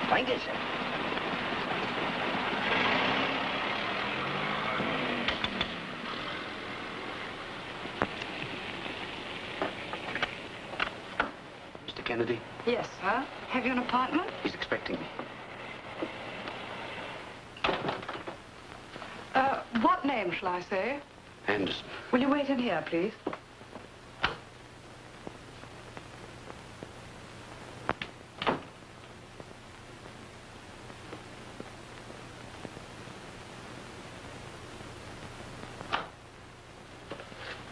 Thank you, sir. Mr. Kennedy? Yes, sir. Have you an appointment? He's expecting me. What name shall I say? Anderson. Will you wait in here, please?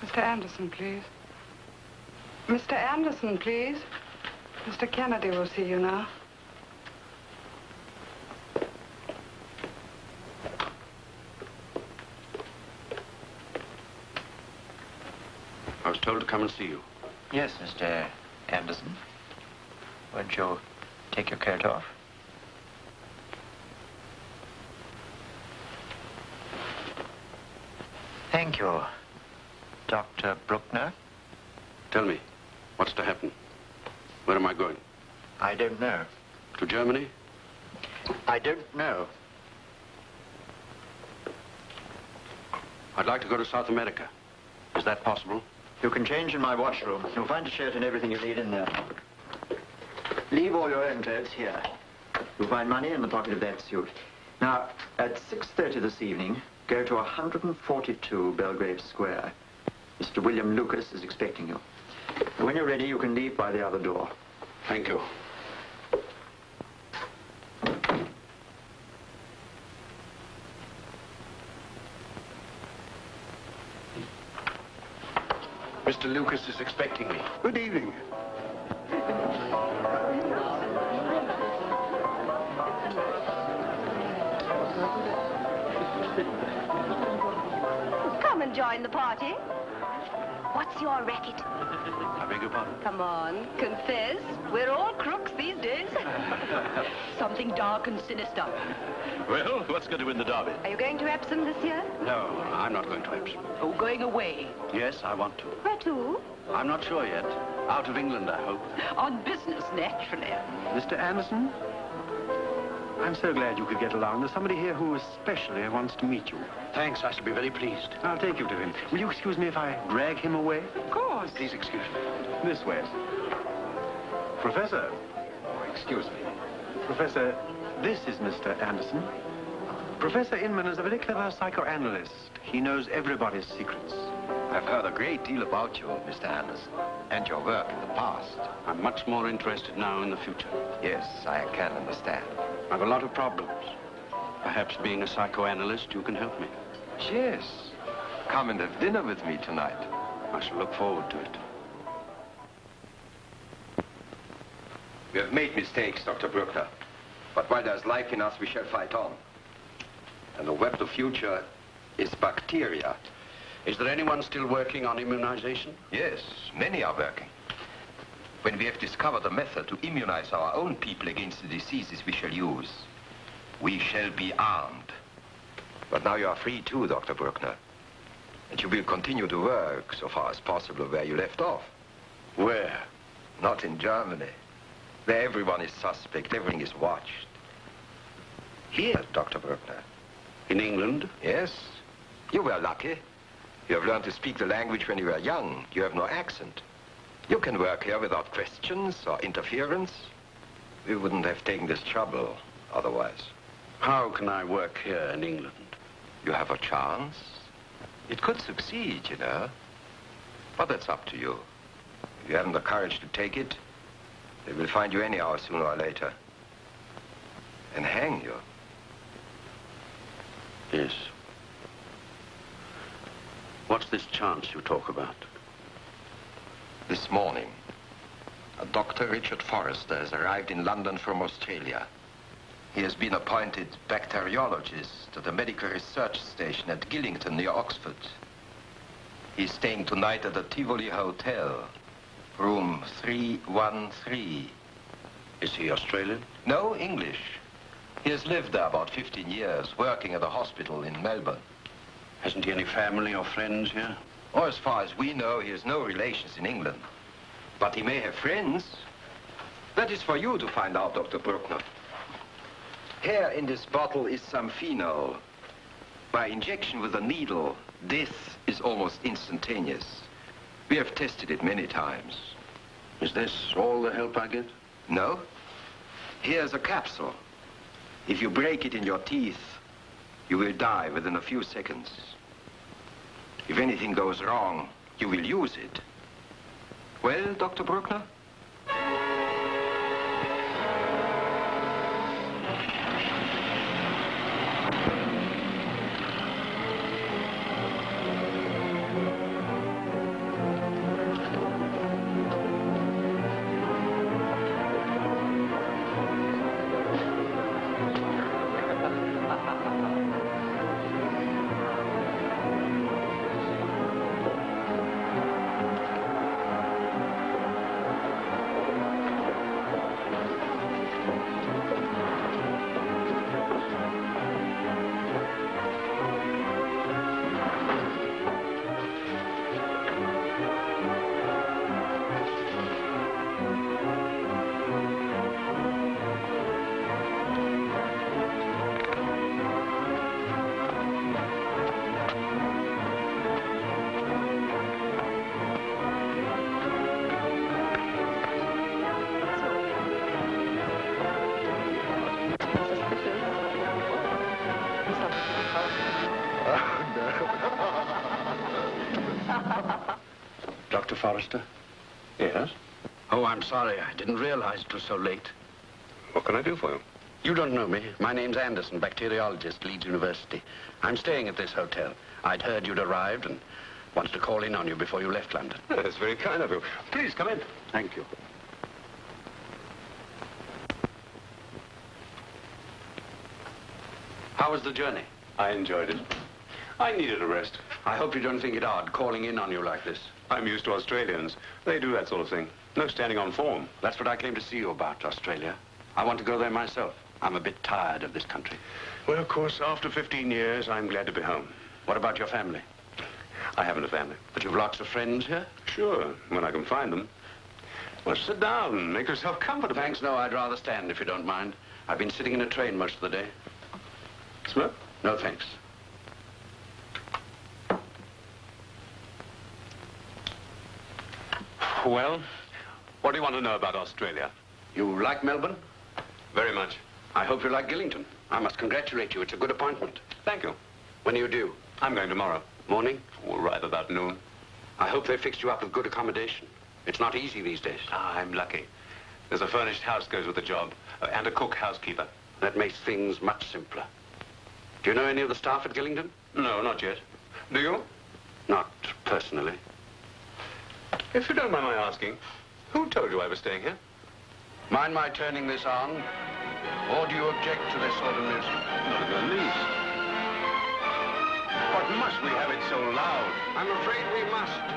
Mr. Anderson, please. Mr. Anderson, please. Mr. Kennedy will see you now. I was told to come and see you. Yes, Mr. Anderson. Won't you take your coat off? Thank you, Dr. Bruckner. Tell me, what's to happen? Where am I going? I don't know. To Germany? I don't know. I'd like to go to South America. Is that possible? You can change in my washroom. You'll find a shirt and everything you need in there. Leave all your own clothes here. You'll find money in the pocket of that suit. Now, at 6:30 this evening, go to 142 Belgrave Square. Mr. William Lucas is expecting you. When you're ready, you can leave by the other door. Thank you. Mr. Lucas is expecting me. Good evening. Come and join the party. What's your racket? I beg your pardon? Come on, confess. We're all crooks these days. Something dark and sinister. Well, what's going to win the derby? Are you going to Epsom this year? No, I'm not going to Epsom. Oh, going away. Yes, I want to. Where to? I'm not sure yet. Out of England, I hope. On business, naturally. Mr. Anderson, I'm so glad you could get along. There's somebody here who especially wants to meet you. Thanks, I shall be very pleased. I'll take you to him. Will you excuse me if I drag him away? Of course. Please excuse me. This way. Professor. Excuse me. Professor, this is Mr. Anderson. Professor Inman is a very clever psychoanalyst. He knows everybody's secrets. I've heard a great deal about you, Mr. Anderson, and your work in the past. I'm much more interested now in the future. Yes, I can understand. I've a lot of problems. Perhaps being a psychoanalyst, you can help me. Yes. Come and have dinner with me tonight. I shall look forward to it. We have made mistakes, Dr. Bruckner. But while there's life in us, we shall fight on. And the weapon of the future is bacteria. Is there anyone still working on immunization? Yes, many are working. When we have discovered a method to immunize our own people against the diseases we shall use, we shall be armed. But now you are free too, Dr. Bruckner. And you will continue to work, so far as possible, where you left off. Where? Not in Germany. There everyone is suspect, everything is watched. Here, Dr. Bruckner. In England? Yes. You were lucky. You have learned to speak the language when you were young. You have no accent. You can work here without questions or interference. We wouldn't have taken this trouble otherwise. How can I work here in England? You have a chance. It could succeed, you know. But that's up to you. If you haven't the courage to take it, they will find you anyhow sooner or later. And hang you. Yes. What's this chance you talk about? This morning, a Dr. Richard Forrester has arrived in London from Australia. He has been appointed bacteriologist at the medical research station at Gillington near Oxford. He's staying tonight at the Tivoli Hotel, room 313. Is he Australian? No, English. He has lived there about 15 years, working at a hospital in Melbourne. Hasn't he any family or friends here? Oh, as far as we know, he has no relations in England. But he may have friends. That is for you to find out, Dr. Bruckner. Here in this bottle is some phenol. By injection with a needle, death is almost instantaneous. We have tested it many times. Is this all the help I get? No? Here's a capsule. If you break it in your teeth, you will die within a few seconds. If anything goes wrong, you will use it. Well, Dr. Bruckner? Dr. Forrester? Yes? Oh, I'm sorry. I didn't realize it was so late. What can I do for you? You don't know me. My name's Anderson, bacteriologist, Leeds University. I'm staying at this hotel. I'd heard you'd arrived and wanted to call in on you before you left London. That's very kind of you. Please, come in. Thank you. How was the journey? I enjoyed it. I needed a rest. I hope you don't think it odd calling in on you like this. I'm used to Australians. They do that sort of thing. No standing on form. That's what I came to see you about, Australia. I want to go there myself. I'm a bit tired of this country. Well, of course, after 15 years, I'm glad to be home. What about your family? I haven't a family. But you've lots of friends here? Sure, when I can find them. Well, sit down. Make yourself comfortable. Thanks, no, I'd rather stand if you don't mind. I've been sitting in a train most of the day. Smoke? No, thanks. Well, what do you want to know about Australia? You like Melbourne? Very much. I hope you like Gillington. I must congratulate you. It's a good appointment. Thank you. When are you due? I'm going tomorrow. Morning? Well, right about noon. I hope they fixed you up with good accommodation. It's not easy these days. I'm lucky. There's a furnished house goes with the job, and a cook housekeeper. That makes things much simpler. Do you know any of the staff at Gillington? No, not yet. Do you? Not personally. If you don't mind my asking, who told you I was staying here? Mind my turning this on? Or do you object to this sort of music? Not in the least. But must we have it so loud? I'm afraid we must.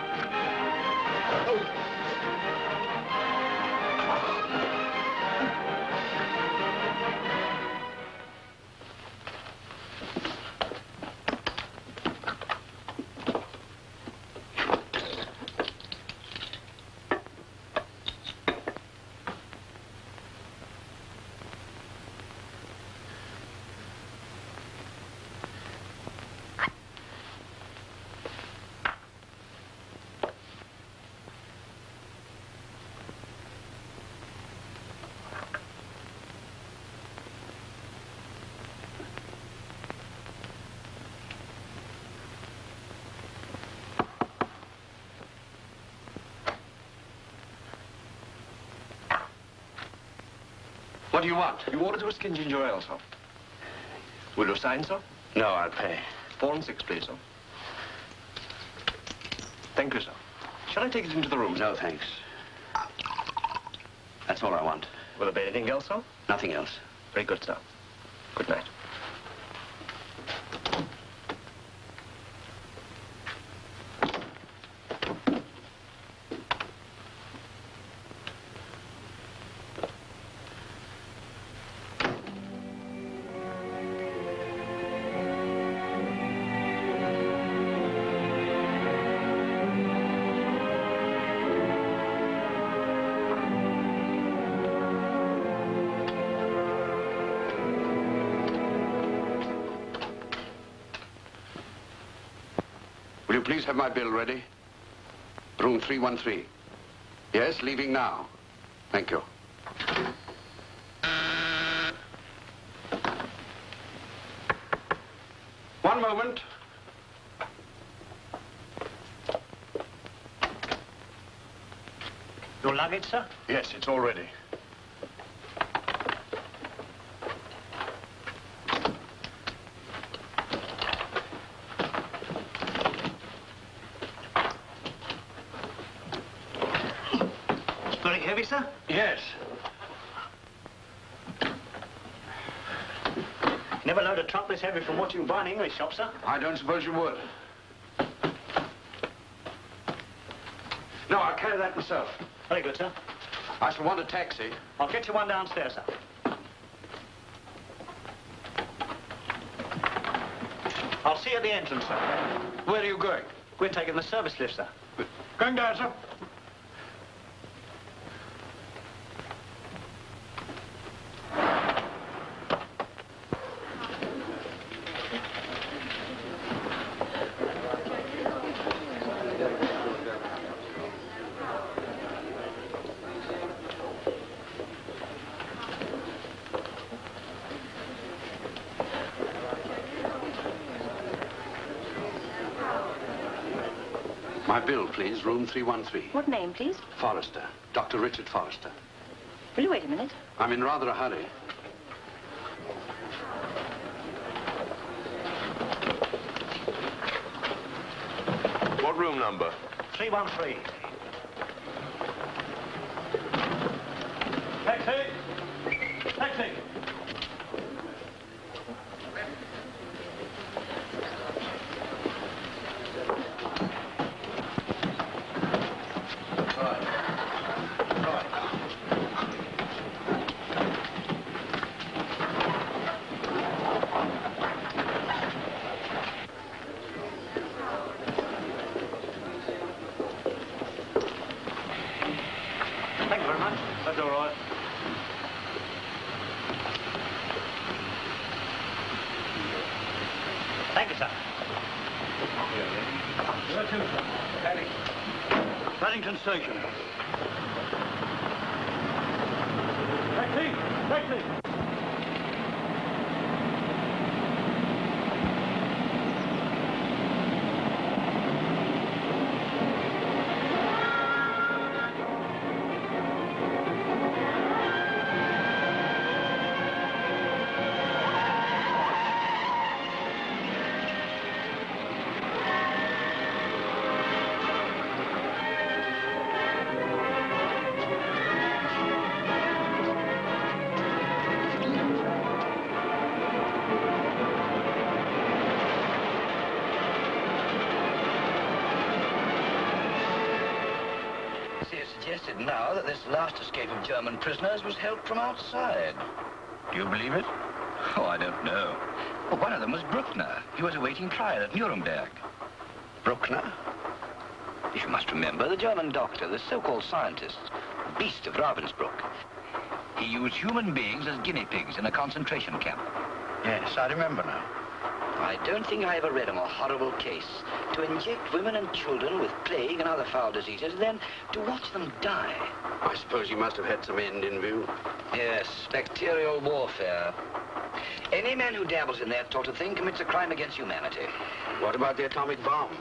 What do you want? You ordered whiskey and ginger ale, sir. Will you sign, sir? No, I'll pay. 4 and 6, please, sir. Thank you, sir. Shall I take it into the room, sir? No, thanks. That's all I want. Will there be anything else, sir? Nothing else. Very good, sir. Good night. please have my bill ready? Room 313. Yes, leaving now. Thank you. One moment. Your luggage, sir? Yes, it's all ready. Very heavy, sir? Yes. Never load a trunk this heavy from what you can buy in an English shop, sir. I don't suppose you would. No, I'll carry that myself. Very good, sir. I shall want a taxi. I'll get you one downstairs, sir. I'll see you at the entrance, sir. Where are you going? We're taking the service lift, sir. Going down, sir. My bill, please. Room 313. What name, please? Forrester. Dr. Richard Forrester. Will you wait a minute? I'm in rather a hurry. What room number? 313. Taxi! Taxi! Thank you very much. That's all right. Thank you, sir. Where to, sir? Paddington Station. Taxi! Taxi! Suggested now that this last escape of German prisoners was helped from outside. Do you believe it? Oh, I don't know. Well, one of them was Bruckner. He was awaiting trial at Nuremberg. Bruckner? You must remember the German doctor, the so-called scientist, the beast of Ravensbrück. He used human beings as guinea pigs in a concentration camp. Yes, I remember now. I don't think I ever read of a horrible case. To inject women and children with plague and other foul diseases, then to watch them die. I suppose you must have had some end in view. Yes, bacterial warfare. Any man who dabbles in that sort of thing commits a crime against humanity. What about the atomic bomb?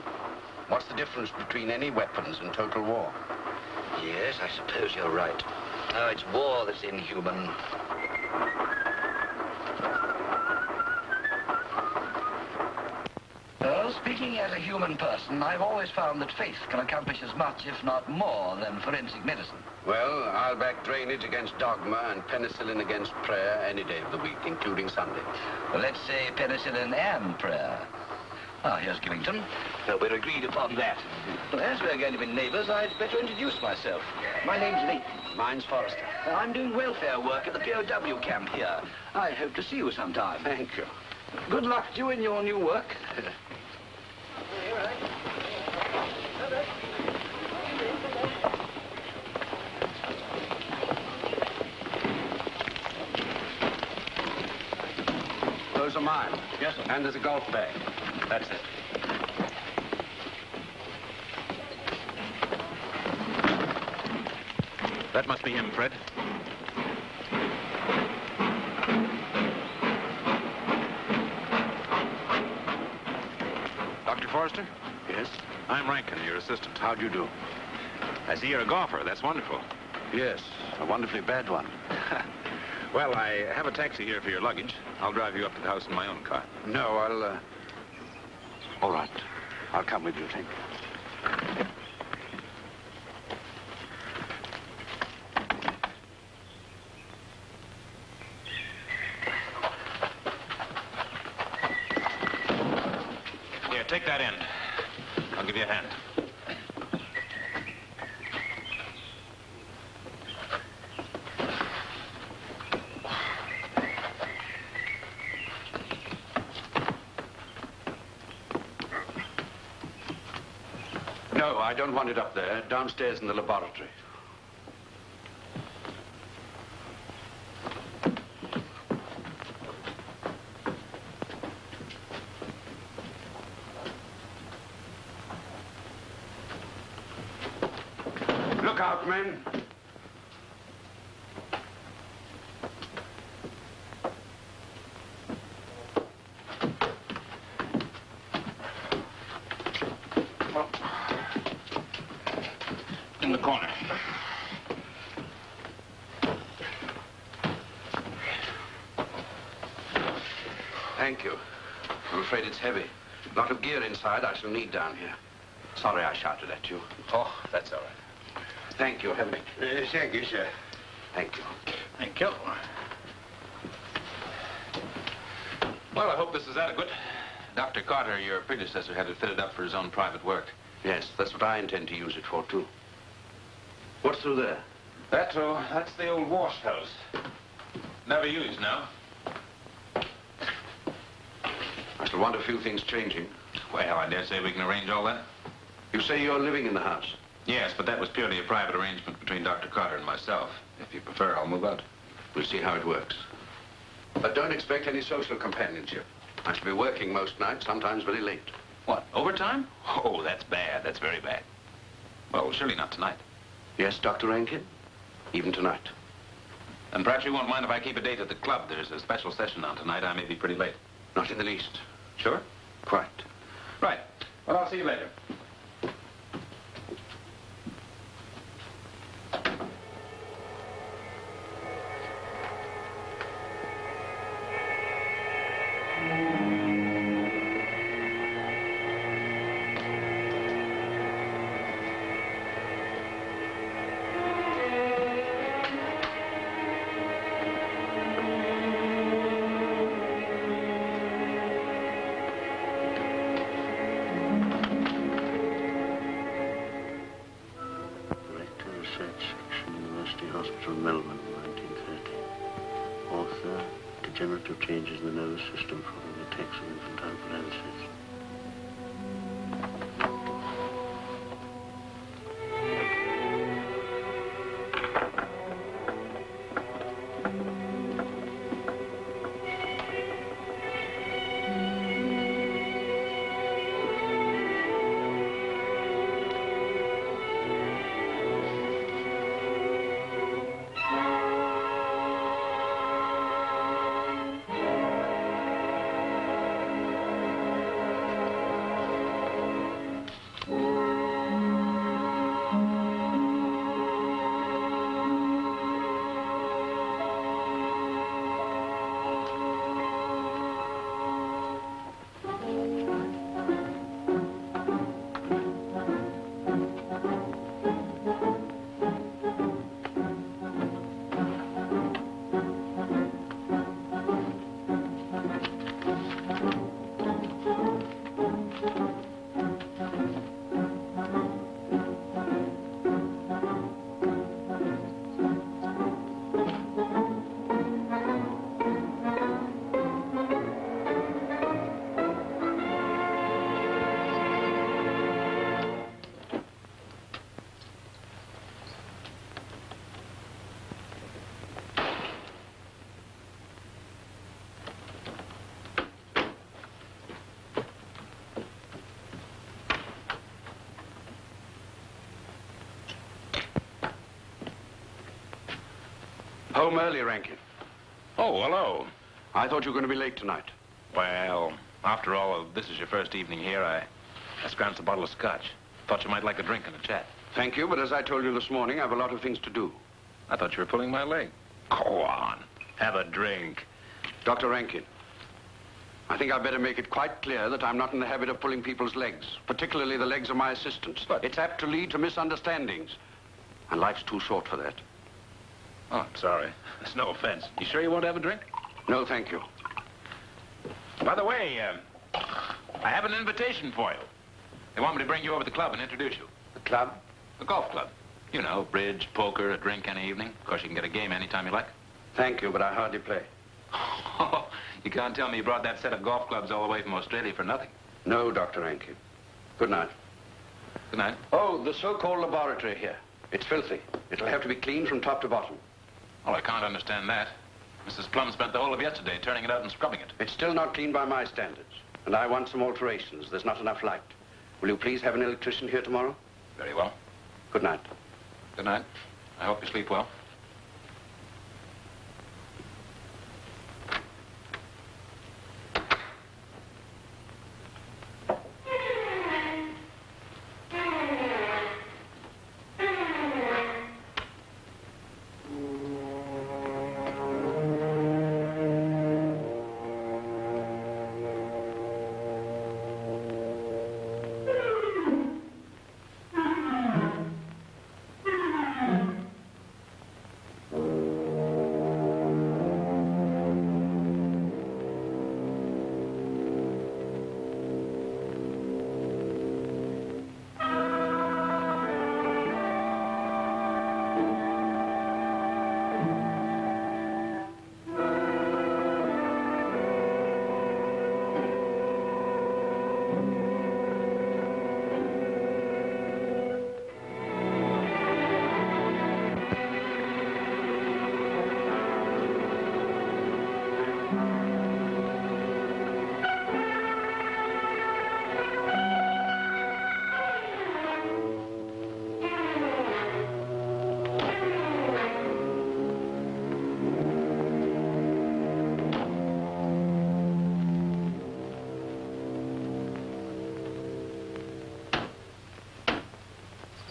What's the difference between any weapons and total war? Yes, I suppose you're right. Oh, it's war that's inhuman. Well, speaking as a human person, I've always found that faith can accomplish as much, if not more, than forensic medicine. Well, I'll back drainage against dogma and penicillin against prayer any day of the week, including Sunday. Well, let's say penicillin and prayer. Ah, here's Givington. We're agreed upon that. Well, as we're going to be neighbors, I'd better introduce myself. My name's Layton. Mine's Forrester. I'm doing welfare work at the POW camp here. I hope to see you sometime. Thank you. Good luck to you in your new work. Those are mine. Yes, sir. And there's a golf bag. That's it. That must be him, Fred. Dr. Forrester? Yes? I'm Rankin, your assistant. How do you do? I see you're a golfer. That's wonderful. Yes, a wonderfully bad one. Well, I have a taxi here for your luggage. I'll drive you up to the house in my own car. No, all right. I'll come with you, thank you. Here, take that end. I'll give you a hand. No, I don't want it up there. Downstairs in the laboratory. Look out, men. In the corner. Thank you. I'm afraid it's heavy. A lot of gear inside I shall need down here. Sorry I shouted at you. Oh, that's all right. Thank you, Henry. Thank you, sir. Thank you. Thank you. Well, I hope this is adequate. Dr. Carter, your predecessor, had it fitted up for his own private work. Yes, that's what I intend to use it for, too. What's through there? That's the old wash house. Never used now. I shall want a few things changing. Well, I dare say we can arrange all that. You say you're living in the house? Yes, but that was purely a private arrangement between Dr. Carter and myself. If you prefer, I'll move out. We'll see how it works. But don't expect any social companionship. I shall be working most nights, sometimes very late. What, overtime? Oh, that's bad. That's very bad. Well, surely not tonight. Yes, Dr. Rankin? Even tonight. And perhaps you won't mind if I keep a date at the club. There's a special session on tonight. I may be pretty late. Not in the least. Sure? Quite. Right. Well, I'll see you later. Degenerative changes in the nervous system following attacks of infantile paralysis. Home early, Rankin. Oh, hello. I thought you were going to be late tonight. Well, after all, this is your first evening here. I scranced a bottle of scotch. Thought you might like a drink and a chat. Thank you, but as I told you this morning, I have a lot of things to do. I thought you were pulling my leg. Go on. Have a drink. Dr. Rankin, I think I'd better make it quite clear that I'm not in the habit of pulling people's legs, particularly the legs of my assistants. But it's apt to lead to misunderstandings, and life's too short for that. Oh, I'm sorry. There's no offense. You sure you won't have a drink? No, thank you. By the way, I have an invitation for you. They want me to bring you over to the club and introduce you. The club? The golf club. You know, bridge, poker, a drink any evening. Of course, you can get a game anytime you like. Thank you, but I hardly play. You can't tell me you brought that set of golf clubs all the way from Australia for nothing. No, Dr. Rankin. Good night. Good night. Oh, the so-called laboratory here. It's filthy. It'll have to be cleaned from top to bottom. Oh, I can't understand that. Mrs. Plum spent the whole of yesterday turning it out and scrubbing it. It's still not clean by my standards, and I want some alterations. There's not enough light. Will you please have an electrician here tomorrow? Very well. Good night. Good night. I hope you sleep well.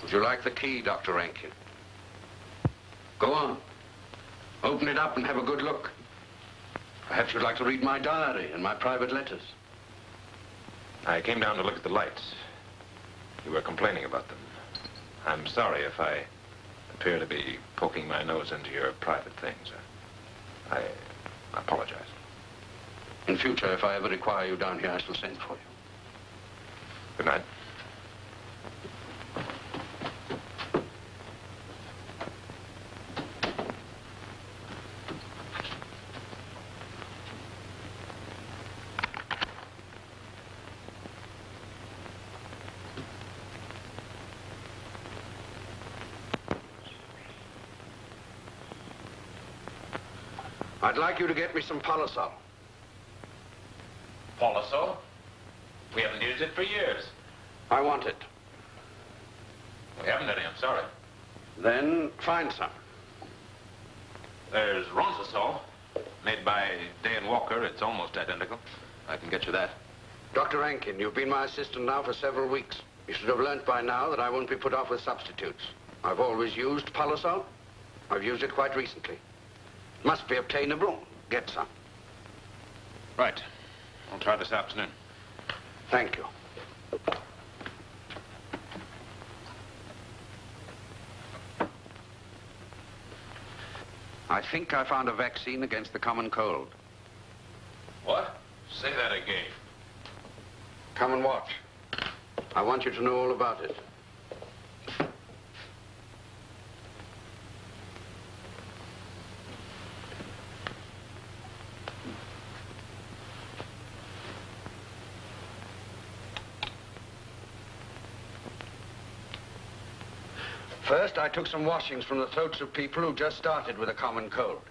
Would you like the key, Dr. Rankin? Go on. Open it up and have a good look. Perhaps you'd like to read my diary and my private letters. I came down to look at the lights. You were complaining about them. I'm sorry if I appear to be poking my nose into your private things. I apologize. In future, if I ever require you down here, I shall send for you. Good night. I'd like you to get me some Polisol. Polisol? We haven't used it for years. I want it. We haven't any, I'm sorry. Then find some. There's Ronsasol, made by Day and Walker. It's almost identical. I can get you that. Dr. Rankin, you've been my assistant now for several weeks. You should have learnt by now that I won't be put off with substitutes. I've always used Polisol. I've used it quite recently. Must be obtainable. Get some. Right. I'll try this afternoon. Thank you. I think I found a vaccine against the common cold. What? Say that again. Come and watch. I want you to know all about it. First, I took some washings from the throats of people who just started with a common cold.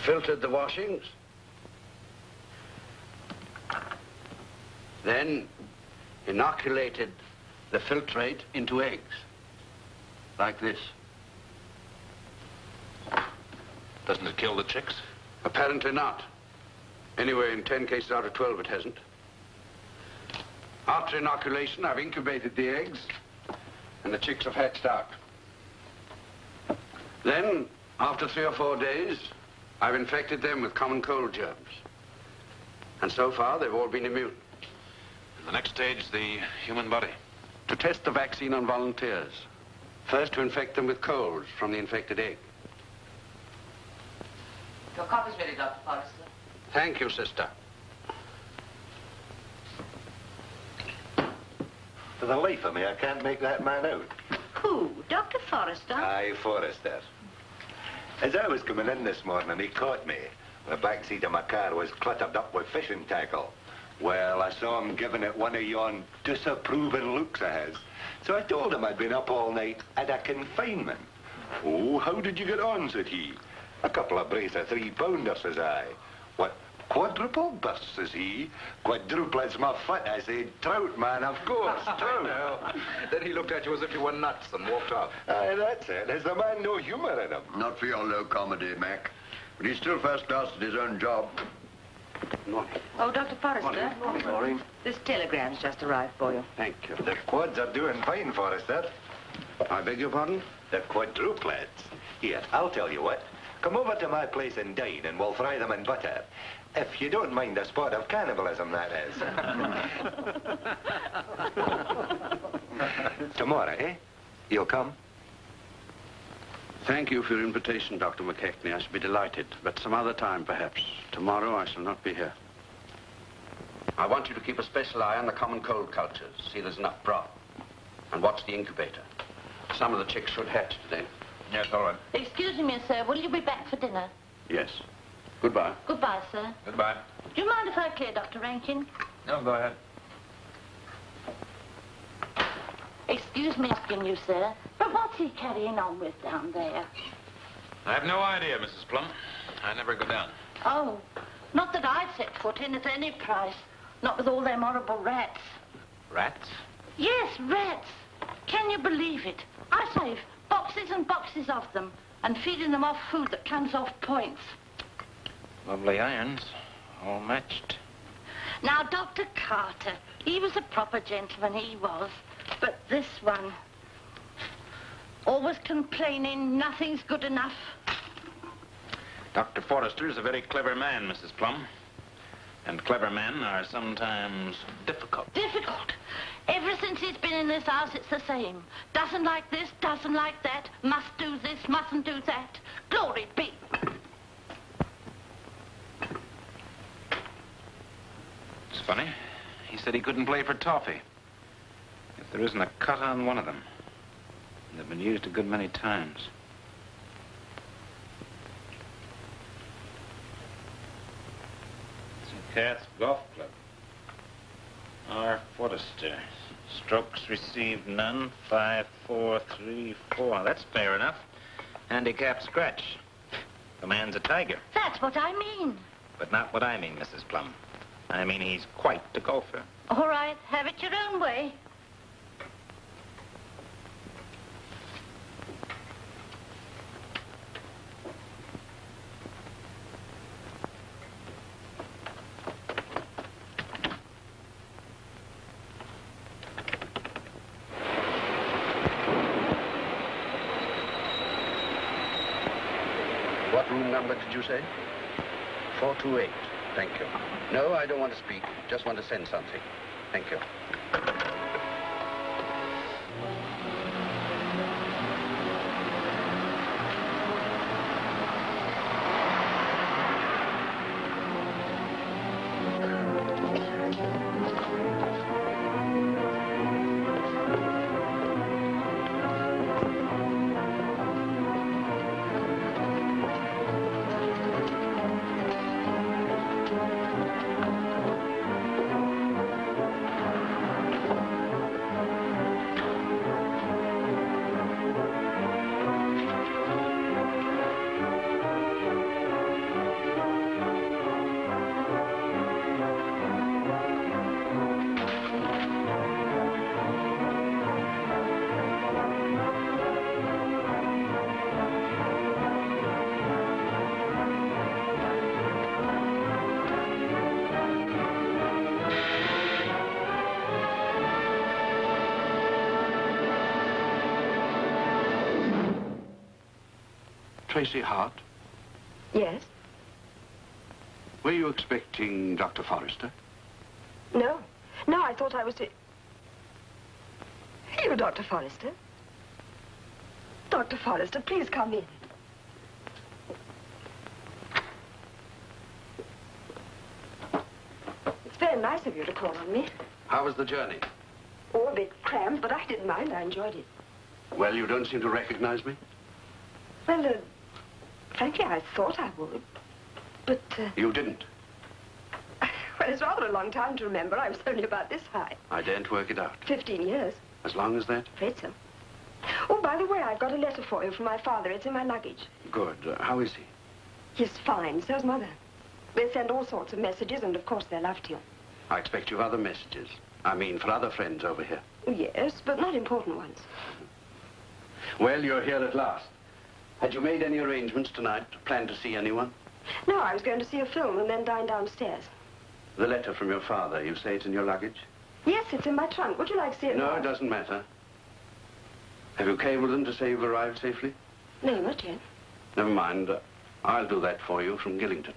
Filtered the washings. Then inoculated the filtrate into eggs. Like this. Doesn't it kill the chicks? Apparently not. Anyway, in 10 cases out of 12, it hasn't. After inoculation, I've incubated the eggs, and the chicks have hatched out. Then, after 3 or 4 days, I've infected them with common cold germs. And so far, they've all been immune. And the next stage, the human body. To test the vaccine on volunteers. First, to infect them with colds from the infected egg. Your coffee's ready, Dr. Forrester. Thank you, sister. For the life of me, I can't make that man out. Who? Dr. Forrester? Aye, Forrester. As I was coming in this morning, he caught me. The back seat of my car was cluttered up with fishing tackle. Well, I saw him giving it one of yon disapproving looks of his. So I told him I'd been up all night at a confinement. Oh, how did you get on, said he. A couple of brace of 3-pounders, says I. What, quadruple burst, says he. Quadruplet's my foot, I said. Trout, man, of course, trout. Then he looked at you as if you were nuts and walked off. Aye, that's it. Has the man no humour in him? Not for your low comedy, Mac. But he's still first class at his own job. Morning. Oh, Dr. Forrester. Morning. This telegram's just arrived for you. Thank you. The quads are doing fine, Forrester. I beg your pardon? The quadruplets. Here, I'll tell you what. Come over to my place and dine, and we'll fry them in butter. If you don't mind a spot of cannibalism, that is. Tomorrow, eh? You'll come? Thank you for your invitation, Dr. McKechnie. I shall be delighted, but some other time, perhaps. Tomorrow, I shall not be here. I want you to keep a special eye on the common cold cultures. See there's enough broth. And watch the incubator. Some of the chicks should hatch today. Yes, all right. Excuse me, sir. Will you be back for dinner? Yes. Goodbye. Goodbye, sir. Goodbye. Do you mind if I clear, Dr. Rankin? No, go ahead. Excuse me asking you, sir, but what's he carrying on with down there? I have no idea, Mrs. Plum. I never go down. Oh, not that I'd set foot in at any price. Not with all them horrible rats. Rats? Yes, rats. Can you believe it? I save boxes and boxes of them and feeding them off food that comes off points. Lovely irons. All matched. Now, Dr. Carter, he was a proper gentleman, he was. But this one, always complaining nothing's good enough. Dr. Forrester is a very clever man, Mrs. Plum. And clever men are sometimes difficult. Difficult. Ever since he's been in this house, it's the same. Doesn't like this, doesn't like that, must do this, mustn't do that. Glory be. It's funny. He said he couldn't play for toffee. If there isn't a cut on one of them. They've been used a good many times. St. Kath's Golf Club. R. Forrester. Strokes received none. 5, 4, 3, 4. That's fair enough. Handicap scratch. The man's a tiger. That's what I mean. But not what I mean, Mrs. Plum. I mean he's quite a golfer. All right, have it your own way. What room number did you say? 428. Thank you. No, I don't want to speak. Just want to send something. Thank you. Tracy Hart? Yes? Were you expecting Dr. Forrester? No. No, I thought I was to... You, Dr. Forrester? Dr. Forrester, please come in. It's very nice of you to call on me. How was the journey? Oh, a bit cramped, but I didn't mind. I enjoyed it. Well, you don't seem to recognize me. Well, frankly, I thought I would. But, You didn't. well, it's rather a long time to remember. I was only about this high. I daren't work it out. 15 years. As long as that? Afraid so. Oh, by the way, I've got a letter for you from my father. It's in my luggage. Good. How is he? He's fine. So's Mother. They send all sorts of messages, and of course they love you. I expect you've other messages. I mean, for other friends over here. Yes, but not important ones. Well, you're here at last. Had you made any arrangements tonight? Planned to see anyone? No, I was going to see a film and then dine downstairs. The letter from your father, you say it's in your luggage? Yes, it's in my trunk. Would you like to see it No, now? it doesn't matter. Have you cabled them to say you've arrived safely? No, not yet. Never mind. I'll do that for you from Gillington.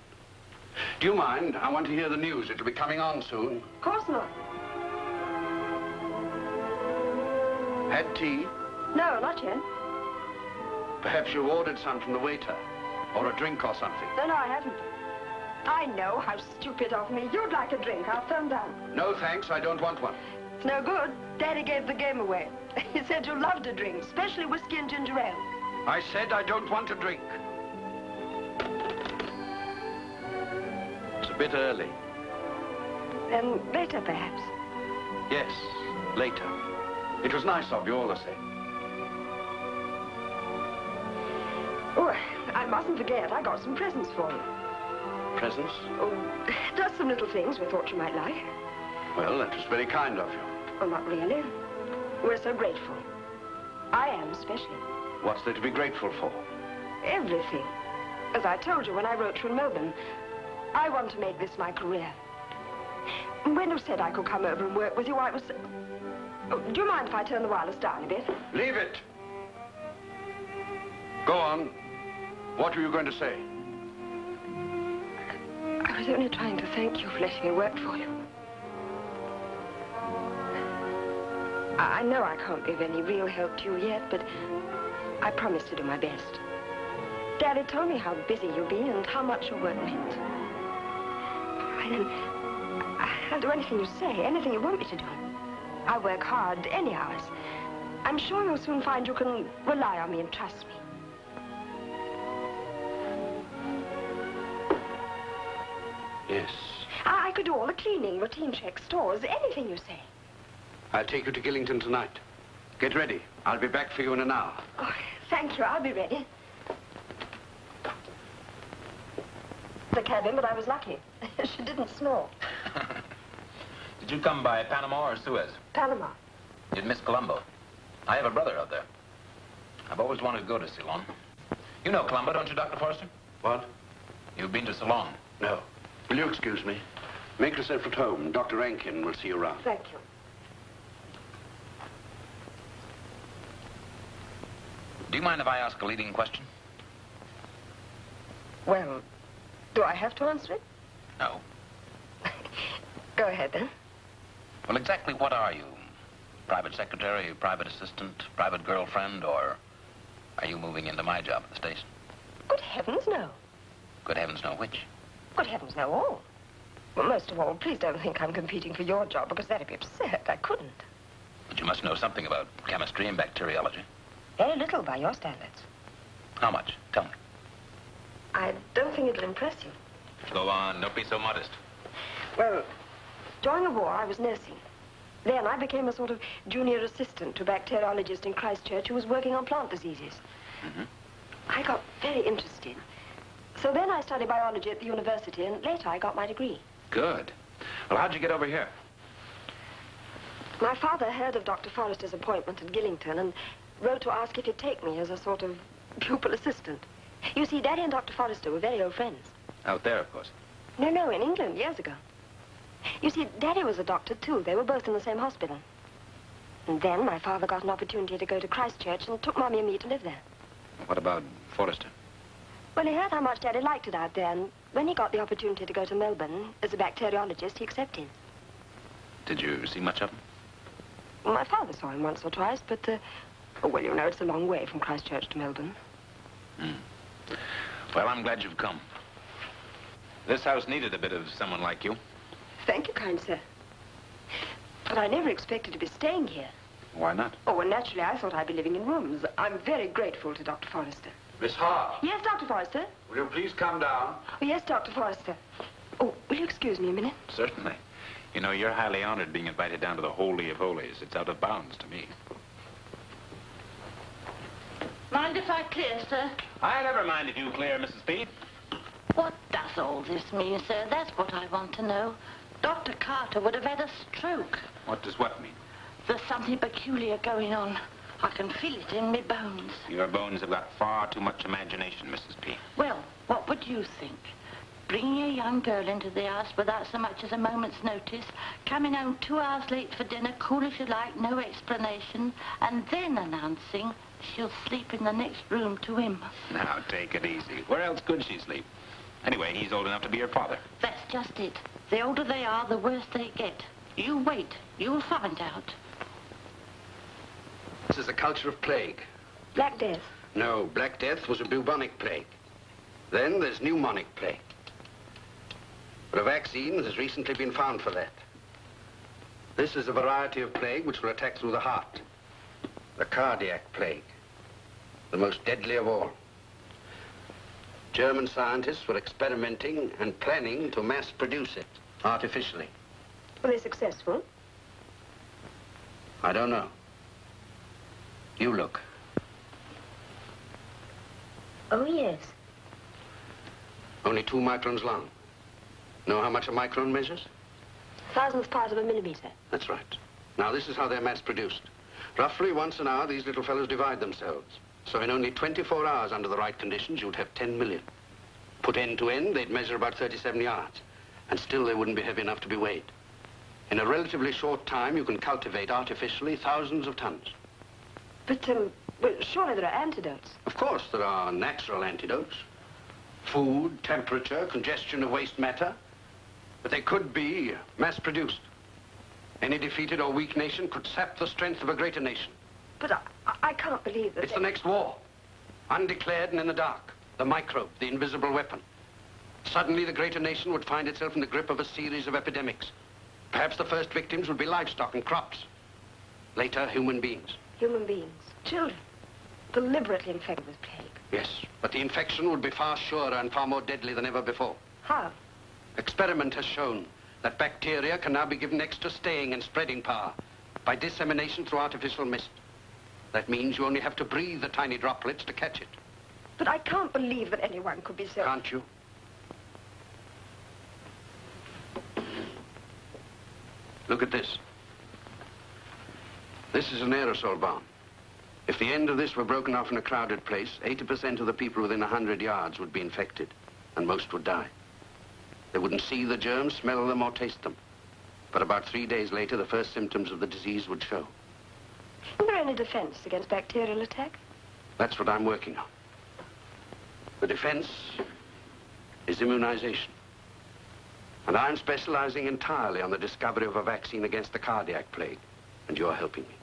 Do you mind? I want to hear the news. It'll be coming on soon. Of course not. Had tea? No, not yet. Perhaps you ordered some from the waiter. Or a drink or something. No, I haven't. I know, how stupid of me. You'd like a drink. I'll throw 'em down. No, thanks. I don't want one. It's no good. Daddy gave the game away. He said you loved a drink, especially whiskey and ginger ale. I said I don't want a drink. It's a bit early. Then later, perhaps. Yes, later. It was nice of you all the same. Oh, I mustn't forget, I got some presents for you. Presents? Oh, just some little things we thought you might like. Well, that was very kind of you. Oh, not really. We're so grateful. I am, especially. What's there to be grateful for? Everything. As I told you when I wrote you in Melbourne, I want to make this my career. When you said I could come over and work with you, I was... Oh, do you mind if I turn the wireless down a bit? Leave it. Go on. What were you going to say? I was only trying to thank you for letting me work for you. I know I can't be of any real help to you yet, but I promise to do my best. Daddy told me how busy you've been and how much your work meant. I'll do anything you say, anything you want me to do. I'll work hard, any hours. I'm sure you'll soon find you can rely on me and trust me. Yes. I could do all the cleaning, routine checks, stores, anything you say. I'll take you to Gillington tonight. Get ready. I'll be back for you in an hour. Oh, thank you. I'll be ready. The cabin, but I was lucky. She didn't snore. Did you come by Panama or Suez? Panama. You'd miss Colombo. I have a brother out there. I've always wanted to go to Ceylon. You know Colombo, don't you, Dr. Forrester? What? You've been to Ceylon? No. Will you excuse me? Make yourself at home. Dr. Rankin will see you around. Thank you. Do you mind if I ask a leading question? Well, do I have to answer it? No. Go ahead, then. Well, exactly what are you? Private secretary, private assistant, private girlfriend, or are you moving into my job at the station? Good heavens, no. Good heavens, no which? Good heavens, no all. Well, most of all, please don't think I'm competing for your job, because that'd be absurd. I couldn't. But you must know something about chemistry and bacteriology. Very little by your standards. How much? Tell me. I don't think it'll impress you. Go on, don't be so modest. Well, during the war, I was nursing. Then I became a sort of junior assistant to a bacteriologist in Christchurch who was working on plant diseases. Mm-hmm. I got very interested. So then I studied biology at the university, and later I got my degree. Good. Well, how'd you get over here? My father heard of Dr. Forrester's appointment at Gillington and wrote to ask if he'd take me as a sort of pupil assistant. You see, Daddy and Dr. Forrester were very old friends. Out there, of course. No, in England, years ago. You see, Daddy was a doctor, too. They were both in the same hospital. And then my father got an opportunity to go to Christchurch and took Mommy and me to live there. What about Forrester? Well, he heard how much Daddy liked it out there, and when he got the opportunity to go to Melbourne as a bacteriologist, he accepted. Did you see much of him? Well, my father saw him once or twice, but, oh, well, you know, it's a long way from Christchurch to Melbourne. Well, I'm glad you've come. This house needed a bit of someone like you. Thank you, kind sir. But I never expected to be staying here. Why not? Oh, well, naturally, I thought I'd be living in rooms. I'm very grateful to Dr. Forrester. Miss Hart, Yes, Dr. Forrester? will you please come down? Oh, yes, Dr. Forrester. Oh, will you excuse me a minute? Certainly. You know, you're highly honored being invited down to the Holy of Holies. It's out of bounds to me. Mind if I clear, sir? I never mind if you clear, Mrs. P. What does all this mean, sir? That's what I want to know. Dr. Carter would have had a stroke. What does what mean? There's something peculiar going on. I can feel it in my bones. Your bones have got far too much imagination, Mrs. P. Well, what would you think? Bringing a young girl into the house without so much as a moment's notice, coming home 2 hours late for dinner, cool as you like, no explanation, and then announcing she'll sleep in the next room to him. Now, take it easy. Where else could she sleep? Anyway, he's old enough to be your father. That's just it. The older they are, the worse they get. You wait. You'll find out. This is a culture of plague. Black Death. No, Black Death was a bubonic plague. Then there's pneumonic plague. But a vaccine has recently been found for that. This is a variety of plague which will attack through the heart. The cardiac plague. The most deadly of all. German scientists were experimenting and planning to mass produce it artificially. Were they successful? I don't know. You look. Oh, yes. Only 2 microns long. Know how much a micron measures? Thousandth part of a millimeter. That's right. Now, this is how they're mass produced. Roughly once an hour, these little fellows divide themselves. So in only 24 hours, under the right conditions, you'd have 10 million. Put end to end, they'd measure about 37 yards. And still they wouldn't be heavy enough to be weighed. In a relatively short time, you can cultivate artificially thousands of tons. But, well, surely there are antidotes. Of course, there are natural antidotes. Food, temperature, congestion of waste matter. But they could be mass-produced. Any defeated or weak nation could sap the strength of a greater nation. But I can't believe that It's the next war. Undeclared and in the dark. The microbe, the invisible weapon. Suddenly, the greater nation would find itself in the grip of a series of epidemics. Perhaps the first victims would be livestock and crops. Later, human beings. Human beings. Children. Deliberately infected with plague. Yes, but the infection would be far surer and far more deadly than ever before. How? Experiment has shown that bacteria can now be given extra staying and spreading power by dissemination through artificial mist. That means you only have to breathe the tiny droplets to catch it. But I can't believe that anyone could be so... Can't you? Look at this. This is an aerosol bomb. If the end of this were broken off in a crowded place, 80% of the people within 100 yards would be infected, and most would die. They wouldn't see the germs, smell them, or taste them. But about 3 days later, the first symptoms of the disease would show. Isn't there any defense against bacterial attack? That's what I'm working on. The defense is immunization. And I'm specializing entirely on the discovery of a vaccine against the cardiac plague. And you're helping me.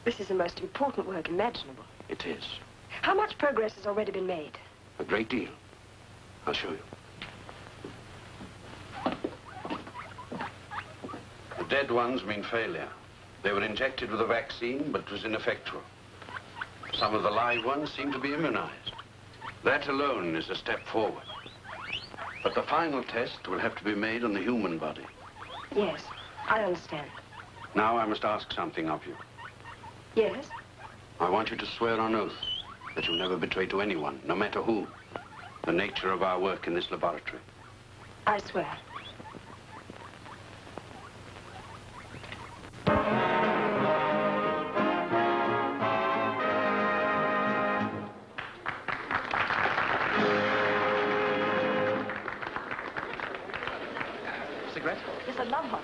This is the most important work imaginable. It is. How much progress has already been made? A great deal. I'll show you. The dead ones mean failure. They were injected with a vaccine, but it was ineffectual. Some of the live ones seem to be immunized. That alone is a step forward. But the final test will have to be made on the human body. Yes, I understand. Now I must ask something of you. Yes? I want you to swear on oath that you'll never betray to anyone, no matter who, the nature of our work in this laboratory. I swear. Cigarette? Yes, I'd love one.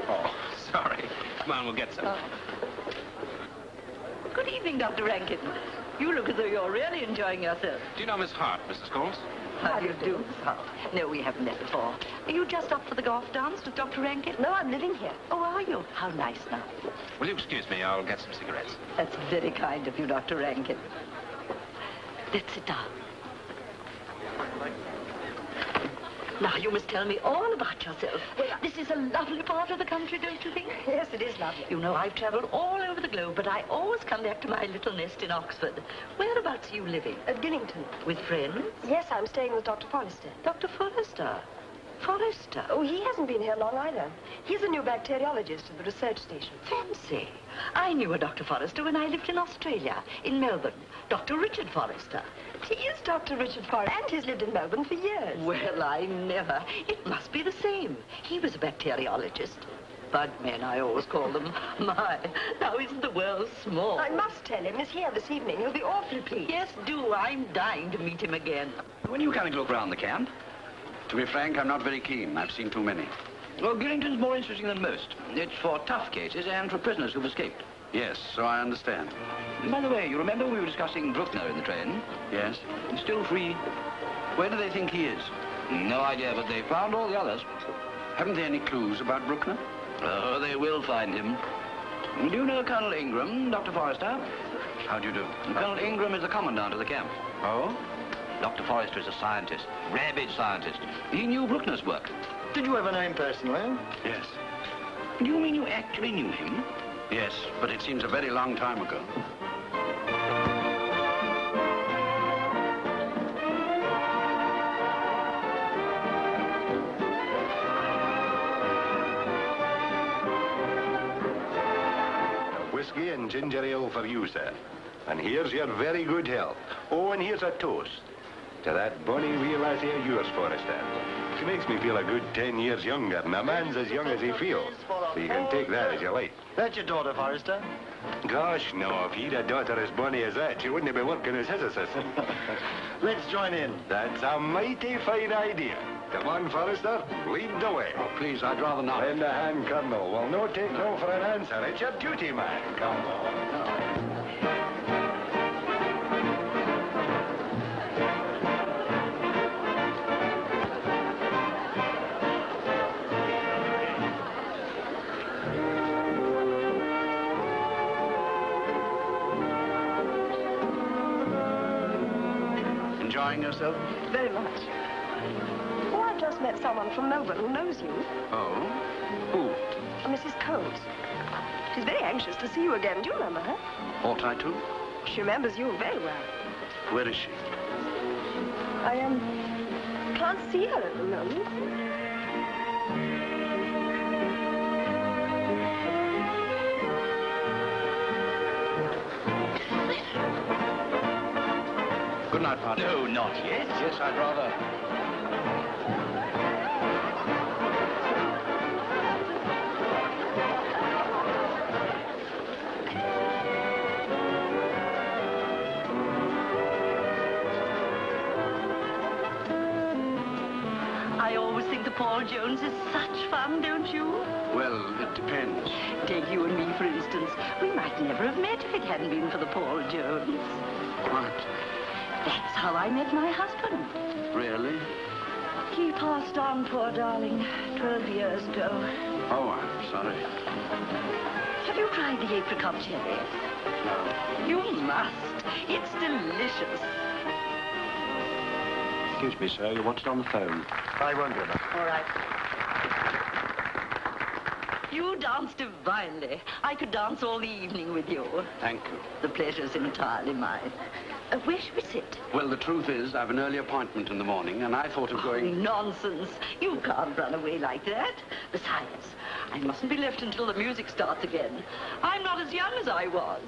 Oh, sorry. Come on, we'll get some. Good evening, Dr. Rankin. You look as though you're really enjoying yourself. Do you know Miss Hart, Mrs. Coles? How do you do, Miss Hart? No, we haven't met before. Are you just up for the golf dance with Dr. Rankin? No, I'm living here. Oh, are you? How nice now. Will you excuse me? I'll get some cigarettes. That's very kind of you, Dr. Rankin. Let's sit down. Now, you must tell me all about yourself. Well, this is a lovely part of the country, don't you think? Yes, it is lovely. You know, I've traveled all over the globe, but I always come back to my little nest in Oxford. Whereabouts are you living? At Gillington. With friends? Yes, I'm staying with Dr. Forrester. Dr. Forrester? Forrester? Oh, he hasn't been here long either. He's a new bacteriologist at the research station. Fancy. I knew a Dr. Forrester when I lived in Australia, in Melbourne. Dr. Richard Forrester. He is Dr. Richard Forrester, and he's lived in Melbourne for years. Well, I never. It must be the same. He was a bacteriologist. Bugmen, I always call them. My, now isn't the world small? I must tell him he's here this evening. He'll be awfully pleased. Yes, do. I'm dying to meet him again. When are you coming to look round the camp? To be frank, I'm not very keen. I've seen too many. Well, Gillington's more interesting than most. It's for tough cases and for prisoners who've escaped. Yes, so I understand. By the way, you remember we were discussing Bruckner in the train? Yes? He's still free. Where do they think he is? No idea, but they found all the others. Haven't they any clues about Bruckner? Oh, they will find him. Do you know Colonel Ingram, Dr. Forrester? How do you do? Colonel Ingram is the commandant of the camp. Oh? Dr. Forrester is a scientist, rabid scientist. He knew Bruckner's work. Did you ever know him personally? Yes. Do you mean you actually knew him? Yes, but it seems a very long time ago. Whiskey and ginger ale for you, sir. And here's your very good health. Oh, and here's a toast to that bonny wee lassie of yours, Forrester. She makes me feel a good 10 years younger, and a man's as young as he feels. So you can take that as you like. That's your daughter, Forrester? Gosh, no. If he'd a daughter as bonny as that, she wouldn't be working as his assistant. Let's join in. That's a mighty fine idea. Come on, Forrester, lead the way. Oh, please, I'd rather not. Lend a hand, Colonel. Well, no take no for an answer. It's your duty, man. Come on. Enjoying yourself? Very much. Oh, I've just met someone from Melbourne who knows you. Oh? Who? Mrs. Coles. She's very anxious to see you again. Do you remember her? Ought I to? She remembers you very well. Where is she? I can't see her at the moment. Good night, partner. No, not yet. Yes, I'd rather. I always think the Paul Jones is such fun, don't you? Well, it depends. Take you and me, for instance. We might never have met if it hadn't been for the Paul Jones. What? That's how I met my husband. Really? He passed on, poor darling, 12 years ago. Oh, I'm sorry. Have you tried the apricot jelly? No. You must. It's delicious. Excuse me, sir. You want it on the phone? I won't do that. All right. You dance divinely. I could dance all the evening with you. Thank you. The pleasure's entirely mine. Where should we sit? Well, the truth is, I've an early appointment in the morning, and I thought of going... Nonsense. You can't run away like that. Besides, I mustn't be left until the music starts again. I'm not as young as I was.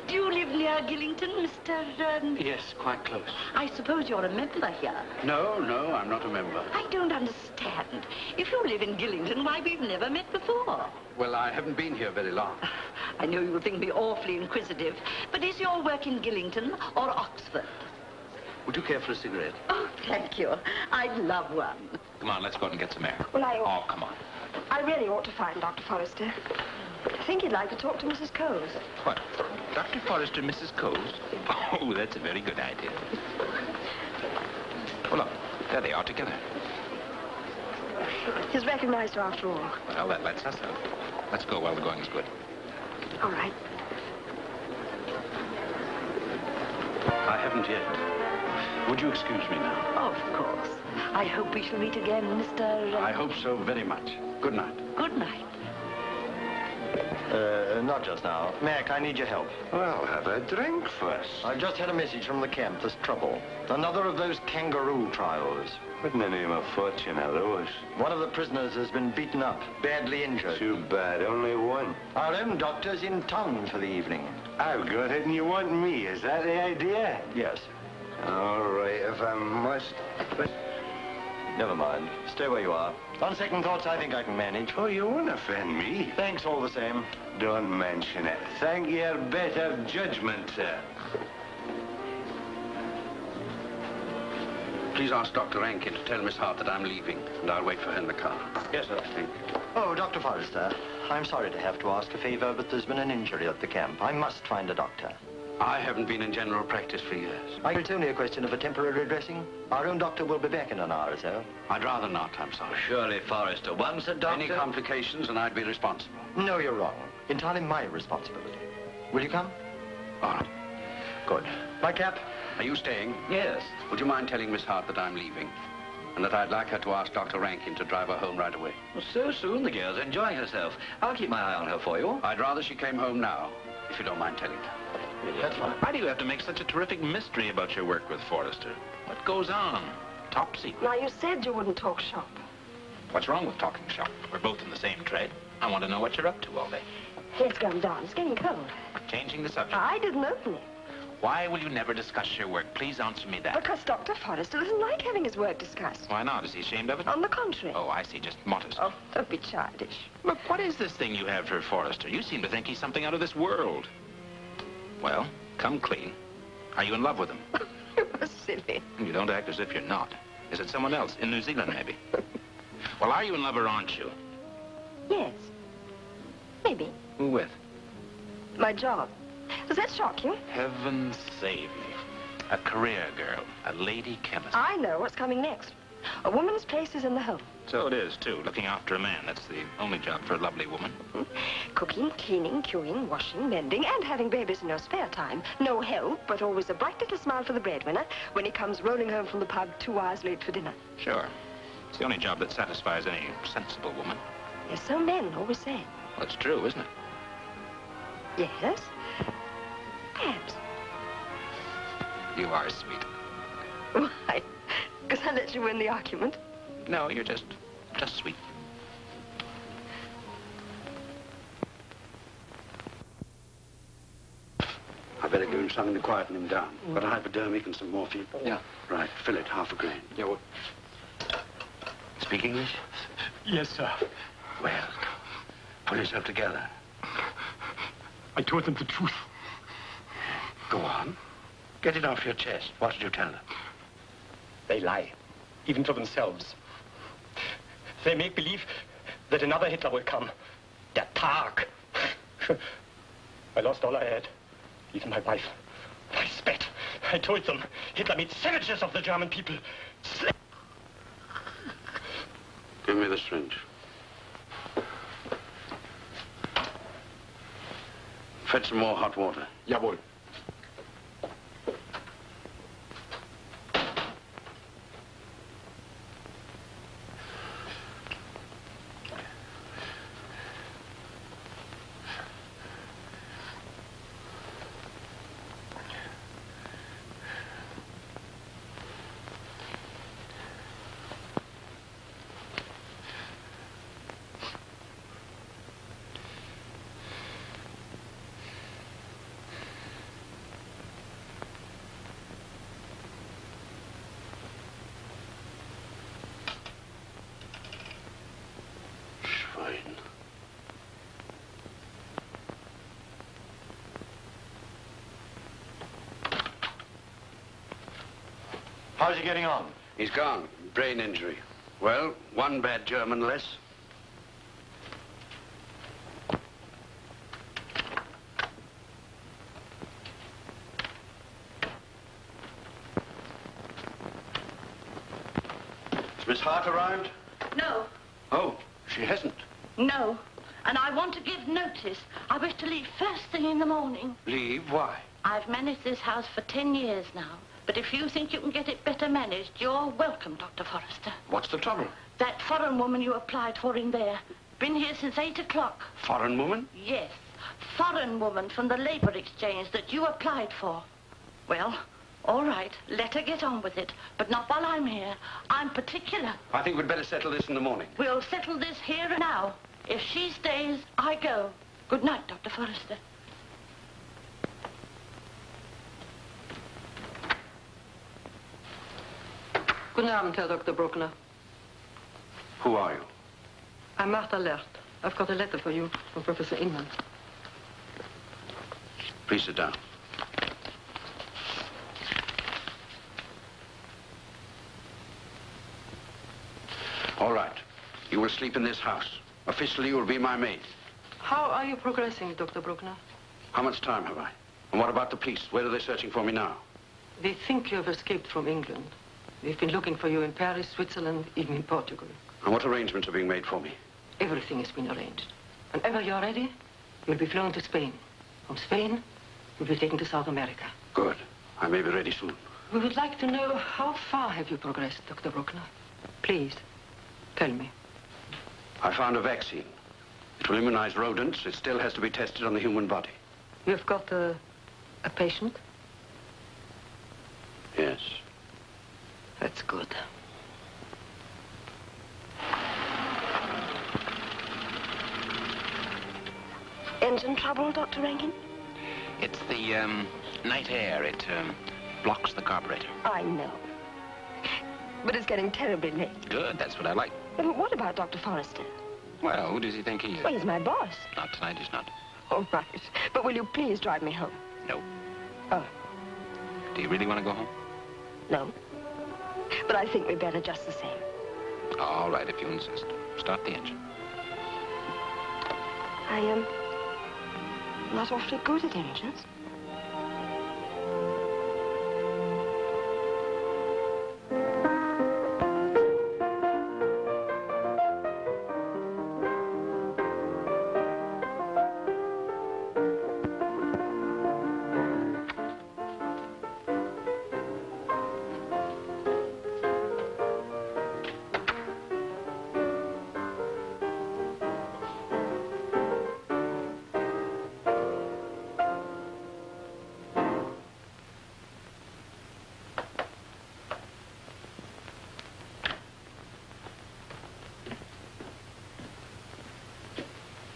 Do you live near Gillington, Mr. Yes, quite close. I suppose you're a member here. No, I'm not a member. I don't understand. If you live in Gillington, why, we've never met before. Well, I haven't been here very long. I know you'll think me awfully inquisitive, but is your work in Gillington or Oxford? Would you care for a cigarette? Oh, thank you. I'd love one. Come on, let's go out and get some air. Well, Oh, come on. I really ought to find Dr. Forrester. I think he'd like to talk to Mrs. Coles. What? Dr. Forrester, Mrs. Coles? Oh, that's a very good idea. Well, look, there they are together. He's recognized her after all. Well, that lets us out. Let's go while the going is good. All right. I haven't yet. Would you excuse me now? Of course. I hope we shall meet again, Mr. I hope so very much. Good night. Good night. Not just now. Mac, I need your help. Well, have a drink first. I've just had a message from the camp. There's trouble. Another of those kangaroo trials. What in the name of fortune are those? One of the prisoners has been beaten up, badly injured. Too bad, only one. Our own doctor's in town for the evening. I've got it and you want me, is that the idea? Yes. All right, if I must... Never mind. Stay where you are. On second thoughts, I think I can manage. Oh, you won't offend me. Thanks all the same. Don't mention it. Thank your better judgment, sir. Please ask Dr. Rankin to tell Miss Hart that I'm leaving, and I'll wait for her in the car. Yes, sir. Thank you. Oh, Dr. Forrester, I'm sorry to have to ask a favor, but there's been an injury at the camp. I must find a doctor. I haven't been in general practice for years. It's only a question of a temporary dressing. Our own doctor will be back in an hour or so. I'd rather not, I'm sorry. Surely, Forrester, once a doctor... Any complications and I'd be responsible. No, you're wrong. Entirely my responsibility. Will you come? All right. Good. My cap? Are you staying? Yes. Would you mind telling Miss Hart that I'm leaving? And that I'd like her to ask Dr. Rankin to drive her home right away. Well, so soon, the girl's enjoying herself. I'll keep my eye on her for you. I'd rather she came home now, if you don't mind telling her. That's fine. Why do you have to make such a terrific mystery about your work with Forrester? What goes on? Top secret. Now, you said you wouldn't talk shop. What's wrong with talking shop? We're both in the same trade. I want to know what you're up to all day. It's gone down. It's getting cold. Changing the subject. I didn't open it. Why will you never discuss your work? Please answer me that. Because Dr. Forrester doesn't like having his work discussed. Why not? Is he ashamed of it? On the contrary. Oh, I see. Just modest. Oh, don't be childish. Look, what is this thing you have for Forrester? You seem to think he's something out of this world. Well, come clean. Are you in love with him? You're silly. You don't act as if you're not. Is it someone else? In New Zealand, maybe? Well, are you in love or aren't you? Yes. Maybe. Who with? My job. Does that shock you? Heaven save me. A career girl. A lady chemist. I know what's coming next. A woman's place is in the home. So it is, too. Looking after a man. That's the only job for a lovely woman. Cooking, cleaning, queuing, washing, mending, and having babies in your spare time. No help, but always a bright little smile for the breadwinner when he comes rolling home from the pub 2 hours late for dinner. Sure. It's the only job that satisfies any sensible woman. Yes, so men always say. Well, it's true, isn't it? Yes. Perhaps. You are sweet. Why? Because I let you win the argument. No, you're just sweet. I better give him something to quieten him down. Got a hypodermic and some morphine? Yeah. Right, fill it, half a grain. Yeah, well... Speak English? Yes, sir. Well, pull yourself together. I told them the truth. Go on. Get it off your chest. What did you tell them? They lie, even to themselves. They make believe that another Hitler will come. Der Tag. I lost all I had, even my wife. I spat. I told them Hitler made savages of the German people. Give me the syringe. Fetch some more hot water. Jawohl. How's he getting on? He's gone. Brain injury. Well, one bad German less. Miss Hart arrived? No, Oh, she hasn't. no. And I want to give notice. I wish to leave first thing in the morning. Leave? Why? I've managed this house for 10 years now. But if you think you can get it better managed, you're welcome, Dr. Forrester. What's the trouble? That foreign woman you applied for in there. Been here since 8 o'clock. Foreign woman? Yes. Foreign woman from the labor exchange that you applied for. Well, all right. Let her get on with it. But not while I'm here. I'm particular. I think we'd better settle this in the morning. We'll settle this here and now. If she stays, I go. Good night, Dr. Forrester. Guten Abend, Herr Dr. Bruckner. Who are you? I'm Martha Lert. I've got a letter for you from Professor Inman. Please sit down. All right. You will sleep in this house. Officially, you will be my maid. How are you progressing, Dr. Bruckner? How much time have I? And what about the police? Where are they searching for me now? They think you have escaped from England. They've been looking for you in Paris, Switzerland, even in Portugal. And what arrangements are being made for me? Everything has been arranged. Whenever you're ready, you'll be flown to Spain. From Spain, you'll be taken to South America. Good. I may be ready soon. We would like to know how far have you progressed, Dr. Bruckner? Please, tell me. I found a vaccine. It will immunize rodents. It still has to be tested on the human body. You've got a patient? Yes. That's good. Engine trouble, Dr. Rankin? It's the night air. It blocks the carburetor. I know. But it's getting terribly late. Good, that's what I like. But what about Dr. Forrester? Well, who does he think he is? Well, he's my boss. Not tonight, he's not. All right. But will you please drive me home? No. Oh, Do you really want to go home? no. But I think we'd better just the same. All right, if you insist. Start the engine. I am not awfully good at engines.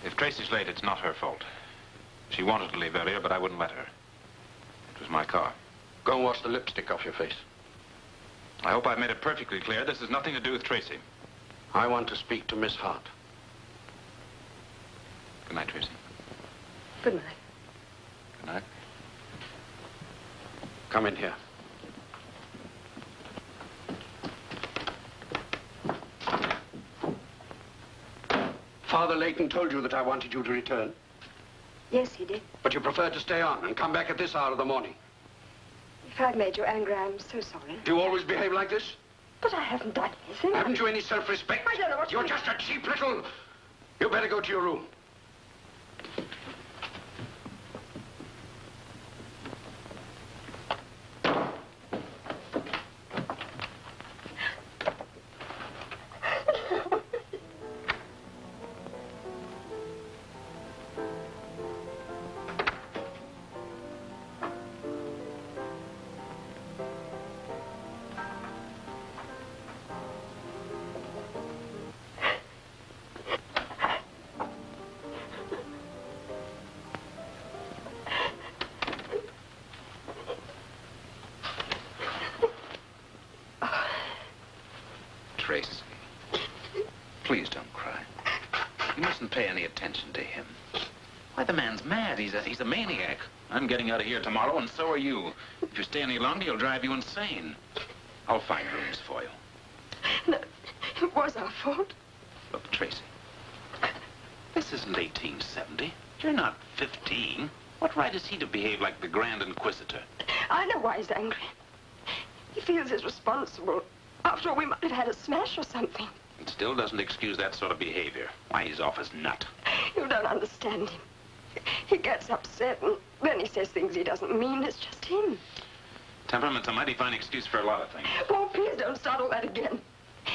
If Tracy's late, it's not her fault. She wanted to leave earlier, but I wouldn't let her. It was my car. Go and wash the lipstick off your face. I hope I've made it perfectly clear this has nothing to do with Tracy. I want to speak to Miss Hart. Good night, Tracy. Good night. Good night. Come in here. Father Layton told you that I wanted you to return, Yes, he did. but you preferred to stay on and come back at this hour of the morning. If I've made you angry, I'm so sorry. Do you always behave like this? But I haven't done anything. Haven't you any self-respect? I don't know what You're just a cheap little... You better go to your room. Tracy, please don't cry. You mustn't pay any attention to him. Why, the man's mad. He's a maniac. I'm getting out of here tomorrow, and so are you. If you stay any longer, he'll drive you insane. I'll find rooms for you. No, it was our fault. Look, Tracy, this isn't 1870. You're not 15. What right is he to behave like the Grand Inquisitor? I know why he's angry. He feels he's responsible After all, we might have had a smash or something. It still doesn't excuse that sort of behavior. Why, he's off his nut. You don't understand him. He gets upset, and then he says things he doesn't mean. It's just him. Temperament's a mighty fine excuse for a lot of things. Oh, please don't start all that again.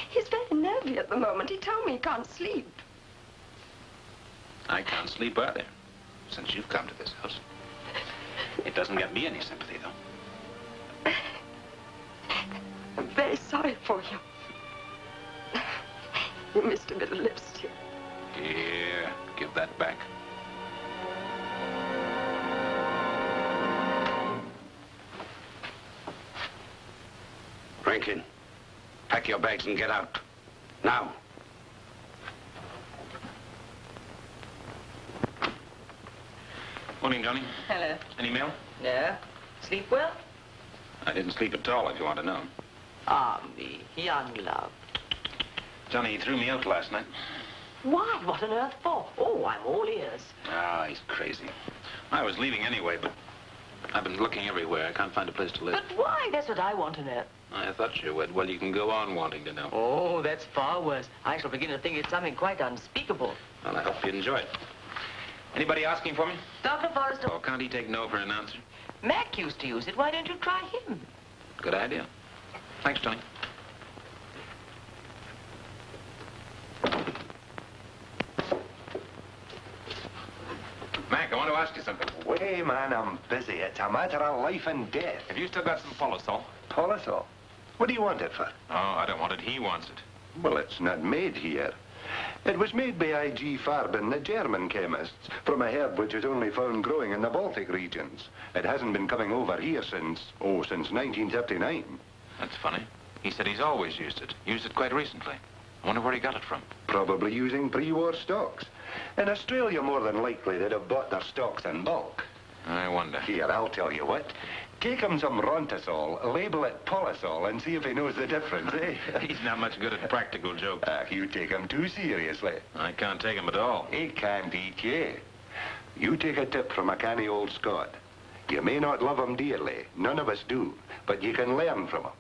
He's very nervy at the moment. He told me he can't sleep. I can't sleep either, since you've come to this house. It doesn't get me any sympathy, though. I'm very sorry for you. You missed a bit of lipstick. Here, give that back. Rankin, pack your bags and get out. Now. Morning, Johnny. Hello. Any mail? No. Sleep well? I didn't sleep at all, if you want to know. Ah, me, young love. Johnny threw me out last night. Why? What on earth for? Oh, I'm all ears. Ah, he's crazy. I was leaving anyway, but I've been looking everywhere. I can't find a place to live. But why? That's what I want to know. I thought you would. Well, you can go on wanting to know. Oh, that's far worse. I shall begin to think it's something quite unspeakable. Well, I hope you enjoy it. Anybody asking for me? Dr. Forrester. Oh, can't he take no for an answer? Mac used to use it. Why don't you try him? Good idea. Thanks, Johnny. Mac, I want to ask you something. Way, man, I'm busy. It's a matter of life and death. Have you still got some Polisol? Polisol? What do you want it for? Oh, I don't want it. He wants it. Well, it's not made here. It was made by I.G. Farben, the German chemists, from a herb which is only found growing in the Baltic regions. It hasn't been coming over here since 1939. That's funny. He said he's always used it quite recently. I wonder where he got it from. Probably using pre-war stocks. In Australia, more than likely, they'd have bought their stocks in bulk. I wonder. Here, I'll tell you what. Take him some Rontasol, label it Polisol, and see if he knows the difference, eh? He's not much good at practical jokes. You take him too seriously. I can't take him at all. He can't eat you. You take a tip from a canny old Scot. You may not love him dearly, none of us do, but you can learn from him.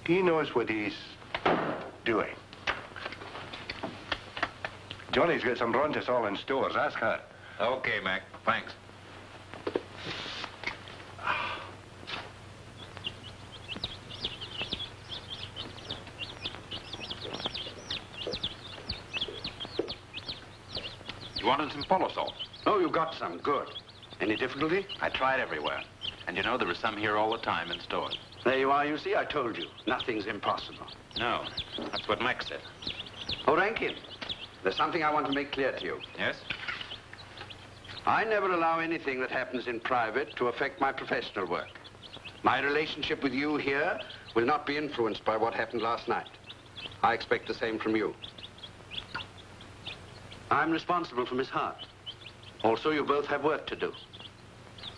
He knows what he's doing. Johnny's got some Rontasol in stores. Ask her. Okay, Mac. Thanks. You wanted some Polisol? Oh, you got some. Good. Any difficulty? I tried everywhere. And you know, there is some here all the time in stores. There you are, you see. I told you. Nothing's impossible. No, that's what Mac said. Oh, Rankin, there's something I want to make clear to you. Yes? I never allow anything that happens in private to affect my professional work. My relationship with you here will not be influenced by what happened last night. I expect the same from you. I'm responsible for Miss Hart. Also, you both have work to do.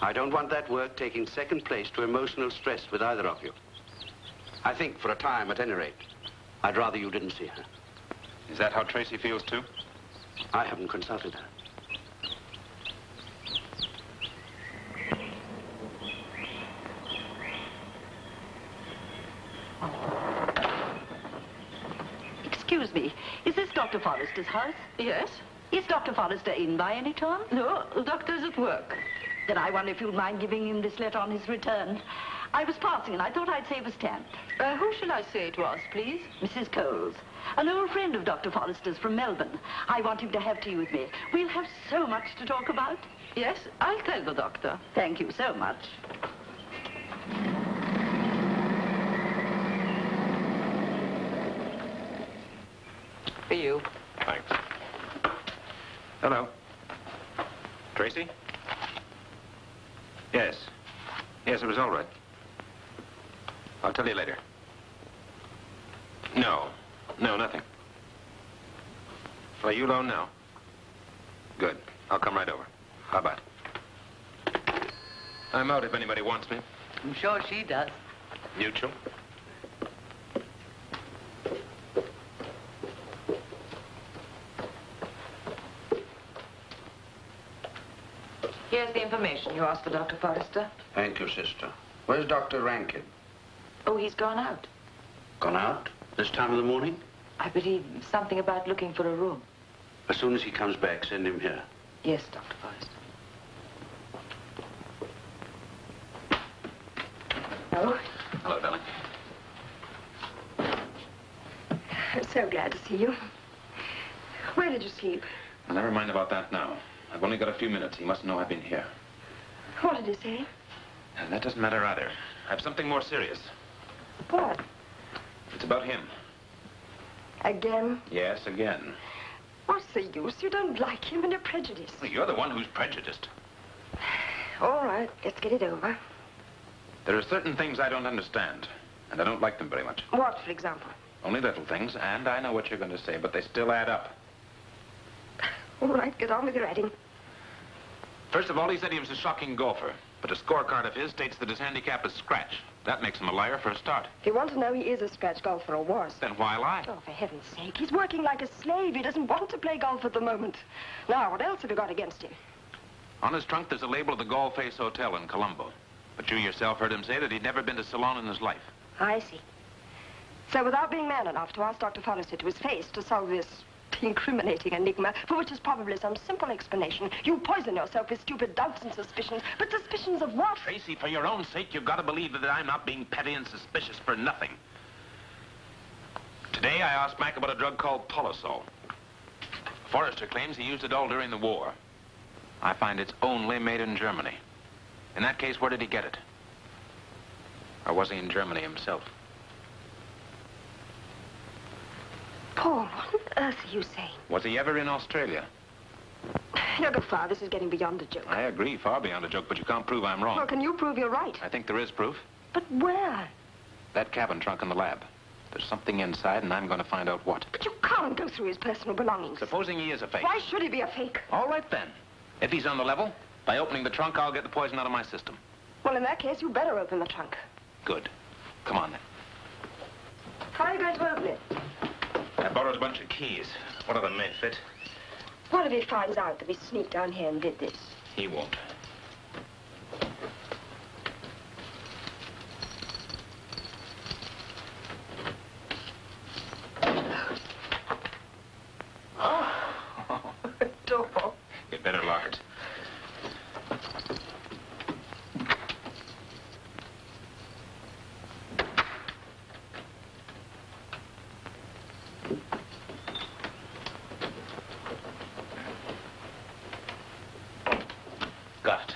I don't want that work taking second place to emotional stress with either of you. I think, for a time at any rate, I'd rather you didn't see her. Is that how Tracy feels, too? I haven't consulted her. Excuse me, is this Dr. Forrester's house? Yes? Is Dr. Forrester in by any chance? No, the doctor's at work. Then I wonder if you'd mind giving him this letter on his return. I was passing and I thought I'd save a stamp. Who shall I say it was, please? Mrs. Coles. An old friend of Dr. Forrester's from Melbourne. I want him to have tea with me. We'll have so much to talk about. Yes, I'll tell the doctor. Thank you so much. For you. Thanks. Hello. Tracy? Yes. Yes, it was all right. I'll tell you later. No. No, nothing. Are you alone now? Good. I'll come right over. Bye-bye. I'm out if anybody wants me. I'm sure she does. Mutual. Here's the information you asked for, Dr. Forrester. Thank you, sister. Where's Dr. Rankin? Oh, he's gone out. Gone out? This time of the morning? I believe something about looking for a room. As soon as he comes back, send him here. Yes, Dr. Forrester. Oh, Hello, darling. I'm so glad to see you. Where did you sleep? Well, never mind about that now. I've only got a few minutes. He mustn't know I've been here. What did you say? And that doesn't matter either. I have something more serious. What? It's about him. Again? Yes, again. What's the use? You don't like him and you're prejudiced. Well, you're the one who's prejudiced. All right, let's get it over. There are certain things I don't understand, and I don't like them very much. What, for example? Only little things, and I know what you're going to say, but they still add up. All right, get on with your adding. First of all, he said he was a shocking golfer, but a scorecard of his states that his handicap is scratch. That makes him a liar for a start. If you want to know, he is a scratch golfer, or was. Then why lie? Oh, for heaven's sake. He's working like a slave. He doesn't want to play golf at the moment. Now, what else have you got against him? On his trunk, there's a label of the Gall Face Hotel in Colombo. But you yourself heard him say that he'd never been to Ceylon in his life. I see. So without being man enough to ask Dr. Forrester to his face to solve this incriminating enigma, for which is probably some simple explanation, you poison yourself with stupid doubts and suspicions. But suspicions of what? Tracy, for your own sake, you've got to believe that I'm not being petty and suspicious for nothing. Today, I asked Mac about a drug called Polisol. Forrester claims he used it all during the war. I find it's only made in Germany. In that case, where did he get it? Or was he in Germany himself? Paul, what on earth are you saying? Was he ever in Australia? Now, go far. This is getting beyond a joke. I agree, far beyond a joke, but you can't prove I'm wrong. Well, can you prove you're right? I think there is proof. But where? That cabin trunk in the lab. There's something inside, and I'm going to find out what. But you can't go through his personal belongings. Supposing he is a fake. Why should he be a fake? All right, then. If he's on the level, by opening the trunk, I'll get the poison out of my system. Well, in that case, you better open the trunk. Good. Come on, then. How are you going to open it? I borrowed a bunch of keys. One of them may fit. What if he finds out that we sneaked down here and did this? He won't. Oh, door. You'd better lock it. Got it.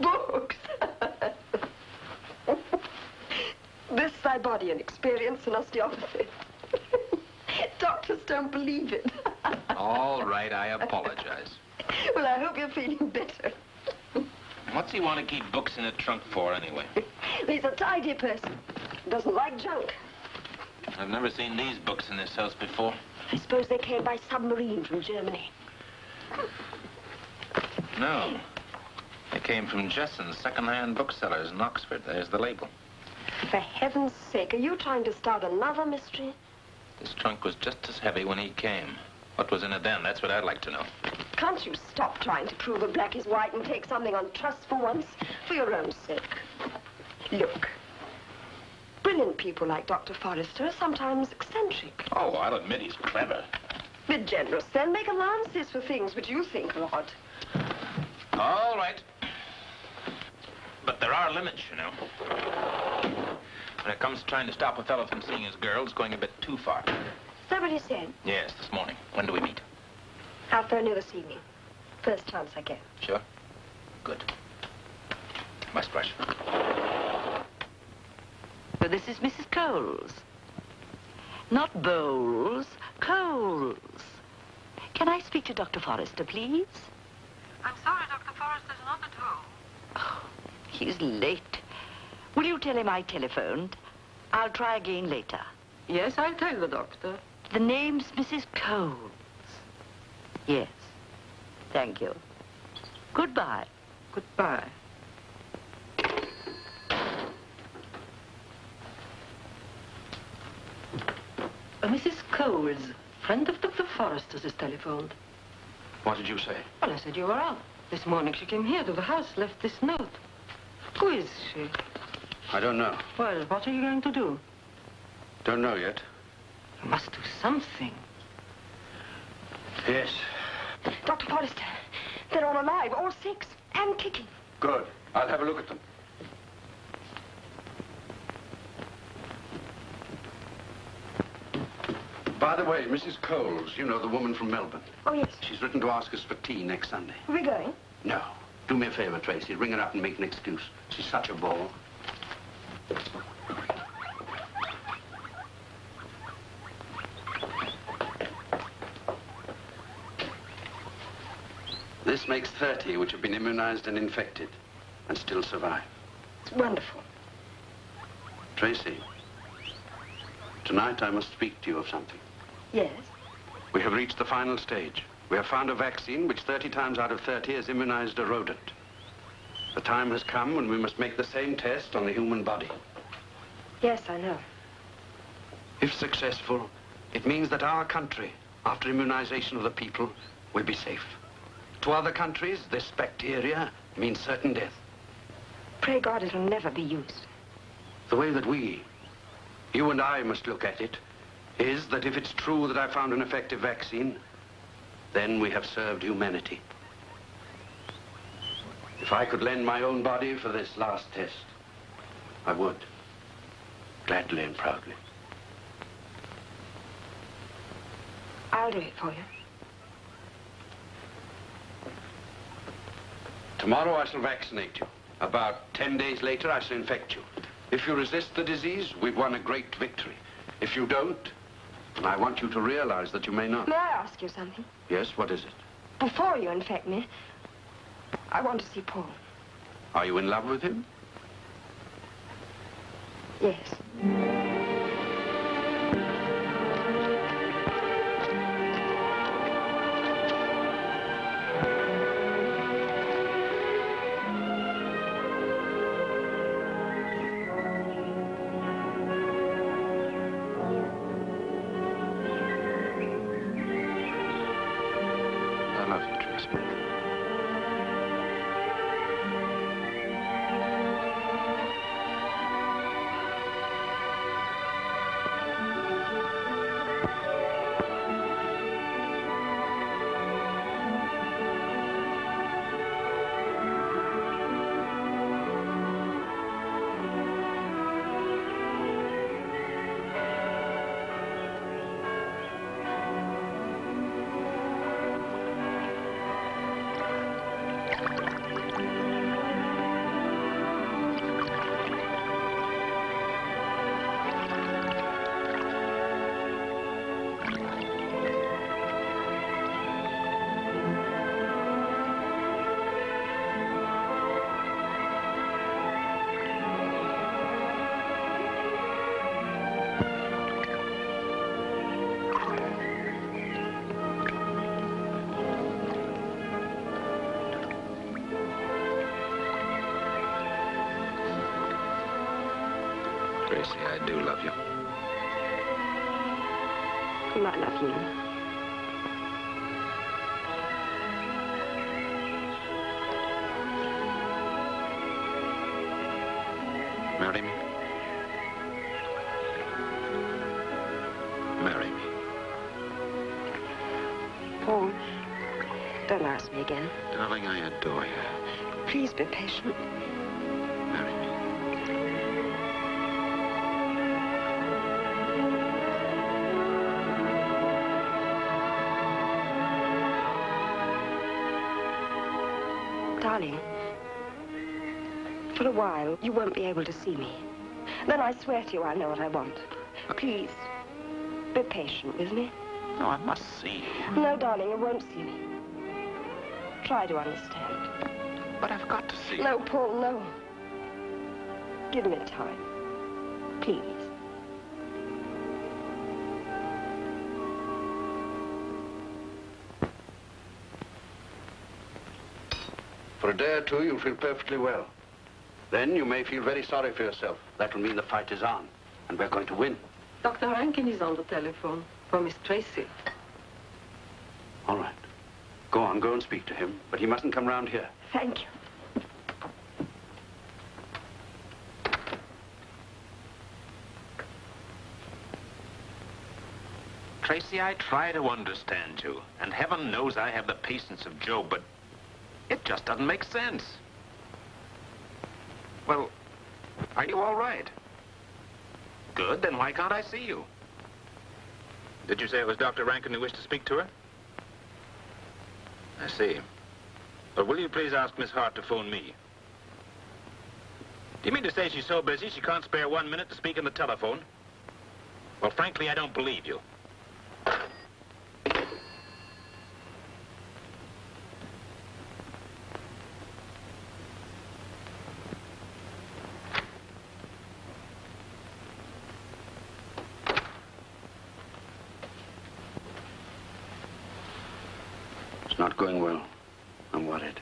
Books. This Cybodian experience in osteopathy. Doctors don't believe it. All right, I apologize. Well, I hope you're feeling better. What's he want to keep books in a trunk for, anyway? He's a tidy person. Doesn't like junk. I've never seen these books in this house before. I suppose they came by submarine from Germany. No. They came from Jesson's second-hand booksellers in Oxford. There's the label. For heaven's sake, are you trying to start another mystery? This trunk was just as heavy when he came. What was in it then? That's what I'd like to know. Can't you stop trying to prove a black is white and take something on trust for once? For your own sake. Look. Brilliant people like Dr. Forrester are sometimes eccentric. Oh, I'll admit he's clever. Be generous, then. Make allowances for things which you think are odd. All right. But there are limits, you know. When it comes to trying to stop a fellow from seeing his girl, it's going a bit too far. Is that what you said? Yes, this morning. When do we meet? I'll phone you this evening. First chance I get. Sure? Good. Must rush. But this is Mrs. Coles. Not Bowles, Coles. Can I speak to Dr. Forrester, please? I'm sorry, Dr. Forrester's not at home. Oh, he's late. Will you tell him I telephoned? I'll try again later. Yes, I'll tell the doctor. The name's Mrs. Coles. Yes. Thank you. Goodbye. Goodbye. Mrs. Coles, friend of Dr. Forrester's, has telephoned. What did you say? Well, I said you were out. This morning she came here to the house, left this note. Who is she? I don't know. Well, what are you going to do? Don't know yet. You must do something. Yes. Dr. Forrester, they're all alive, all 6, and kicking. Good. I'll have a look at them. By the way, Mrs. Coles, you know, the woman from Melbourne. Oh, yes. She's written to ask us for tea next Sunday. Are we going? No. Do me a favor, Tracy. Ring her up and make an excuse. She's such a bore. This makes 30 which have been immunized and infected and still survive. It's wonderful. Tracy, tonight I must speak to you of something. Yes? We have reached the final stage. We have found a vaccine which 30 times out of 30 has immunized a rodent. The time has come when we must make the same test on the human body. Yes, I know. If successful, it means that our country, after immunization of the people, will be safe. To other countries, this bacteria means certain death. Pray God it'll never be used. The way that we, you and I, must look at it is that if it's true that I found an effective vaccine, then we have served humanity. If I could lend my own body for this last test, I would. Gladly and proudly. I'll do it for you. Tomorrow I shall vaccinate you. About 10 days later, I shall infect you. If you resist the disease, we've won a great victory. If you don't, and I want you to realize that you may not. May I ask you something? Yes, what is it? Before you infect me, I want to see Paul. Are you in love with him? Yes. I love you, Tracy. Tracy, I do love you. And I love you. Marry me? Marry me. Paul, don't ask me again. Darling, I adore you. Please be patient. Marry me. Darling, for a while, you won't be able to see me. Then I swear to you I'll know what I want. Please, be patient with me. No, I must see you. No, darling, you won't see me. Try to understand. But I've got to see you. No, Paul, no. Give me time. Please. For a day or two, you'll feel perfectly well. Then you may feel very sorry for yourself. That will mean the fight is on, and we're going to win. Dr. Rankin is on the telephone for Miss Tracy. All right. Go on, go and speak to him, but he mustn't come round here. Thank you. Tracy, I try to understand you, and heaven knows I have the patience of Job, but it just doesn't make sense. Well, are you all right? Good, then why can't I see you? Did you say it was Dr. Rankin who wished to speak to her? I see. But will you please ask Miss Hart to phone me? Do you mean to say she's so busy she can't spare 1 minute to speak on the telephone? Well, frankly, I don't believe you. It's not going well. I'm worried.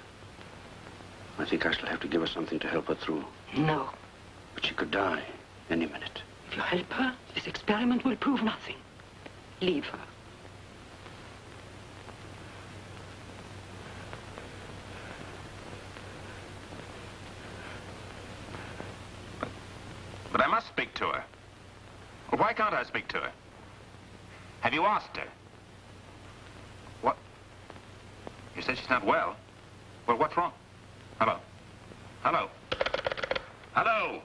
I think I shall have to give her something to help her through. No. But she could die any minute. If you help her, this experiment will prove nothing. Leave her. But I must speak to her. Well, why can't I speak to her? Have you asked her? What? You said she's not well. Well, what's wrong? Hello? Hello? Hello?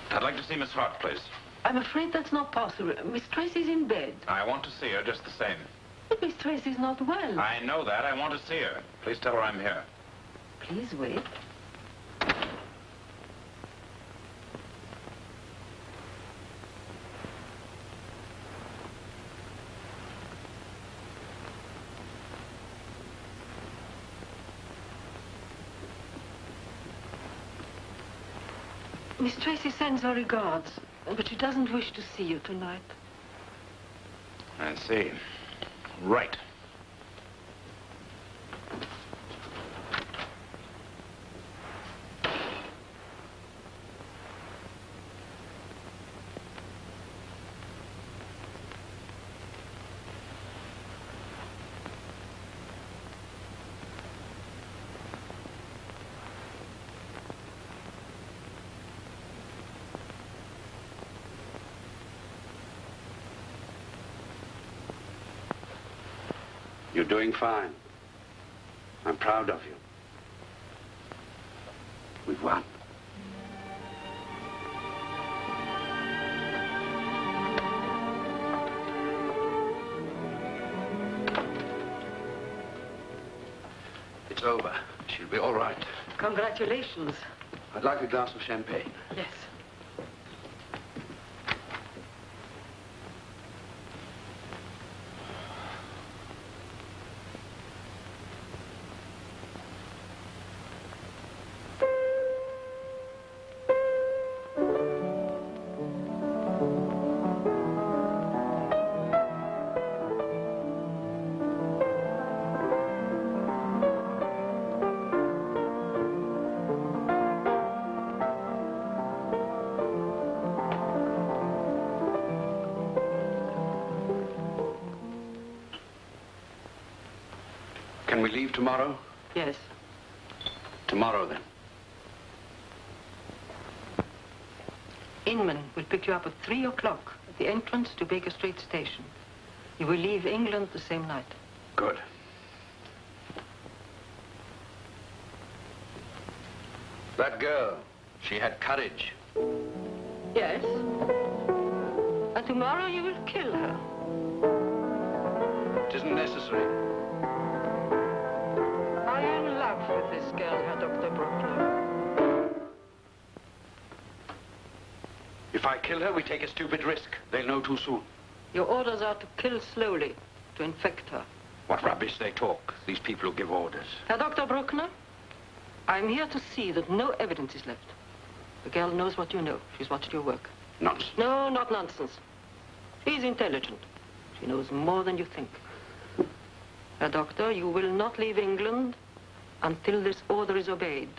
I'd like to see Miss Hart, please. I'm afraid that's not possible. Miss Tracy's in bed. I want to see her just the same. But Miss Tracy's not well. I know that. I want to see her. Please tell her I'm here. Please wait. Miss Tracy sends her regards, but she doesn't wish to see you tonight. I see. Right. You're doing fine. I'm proud of you. We've won. It's over. She'll be all right. Congratulations. I'd like a glass of champagne. Yes. Can we leave tomorrow? Yes. Tomorrow, then. Inman will pick you up at 3 o'clock at the entrance to Baker Street Station. You will leave England the same night. Good. That girl, she had courage. Yes. And tomorrow you will kill her. It isn't necessary. I am in love with this girl, Herr Dr. Bruckner. If I kill her, we take a stupid risk. They'll know too soon. Your orders are to kill slowly, to infect her. What rubbish they talk, these people who give orders. Herr Dr. Bruckner, I'm here to see that no evidence is left. The girl knows what you know. She's watched your work. Nonsense. No, not nonsense. She's intelligent. She knows more than you think. Herr Doctor, you will not leave England until this order is obeyed.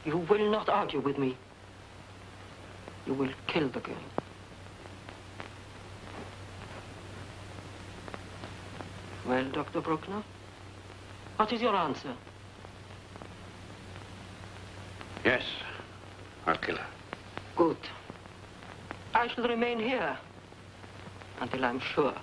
You will not argue with me. You will kill the girl. Well, Dr. Bruckner, what is your answer? Yes, I'll kill her. Good. I shall remain here until I'm sure.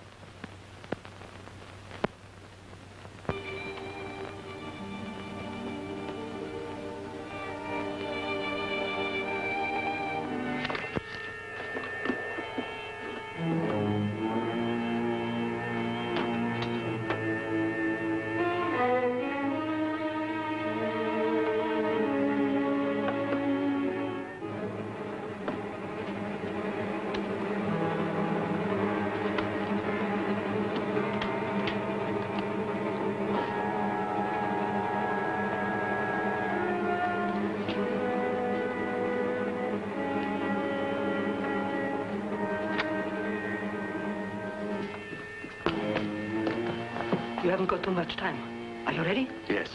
You haven't got too much time. Are you ready? Yes.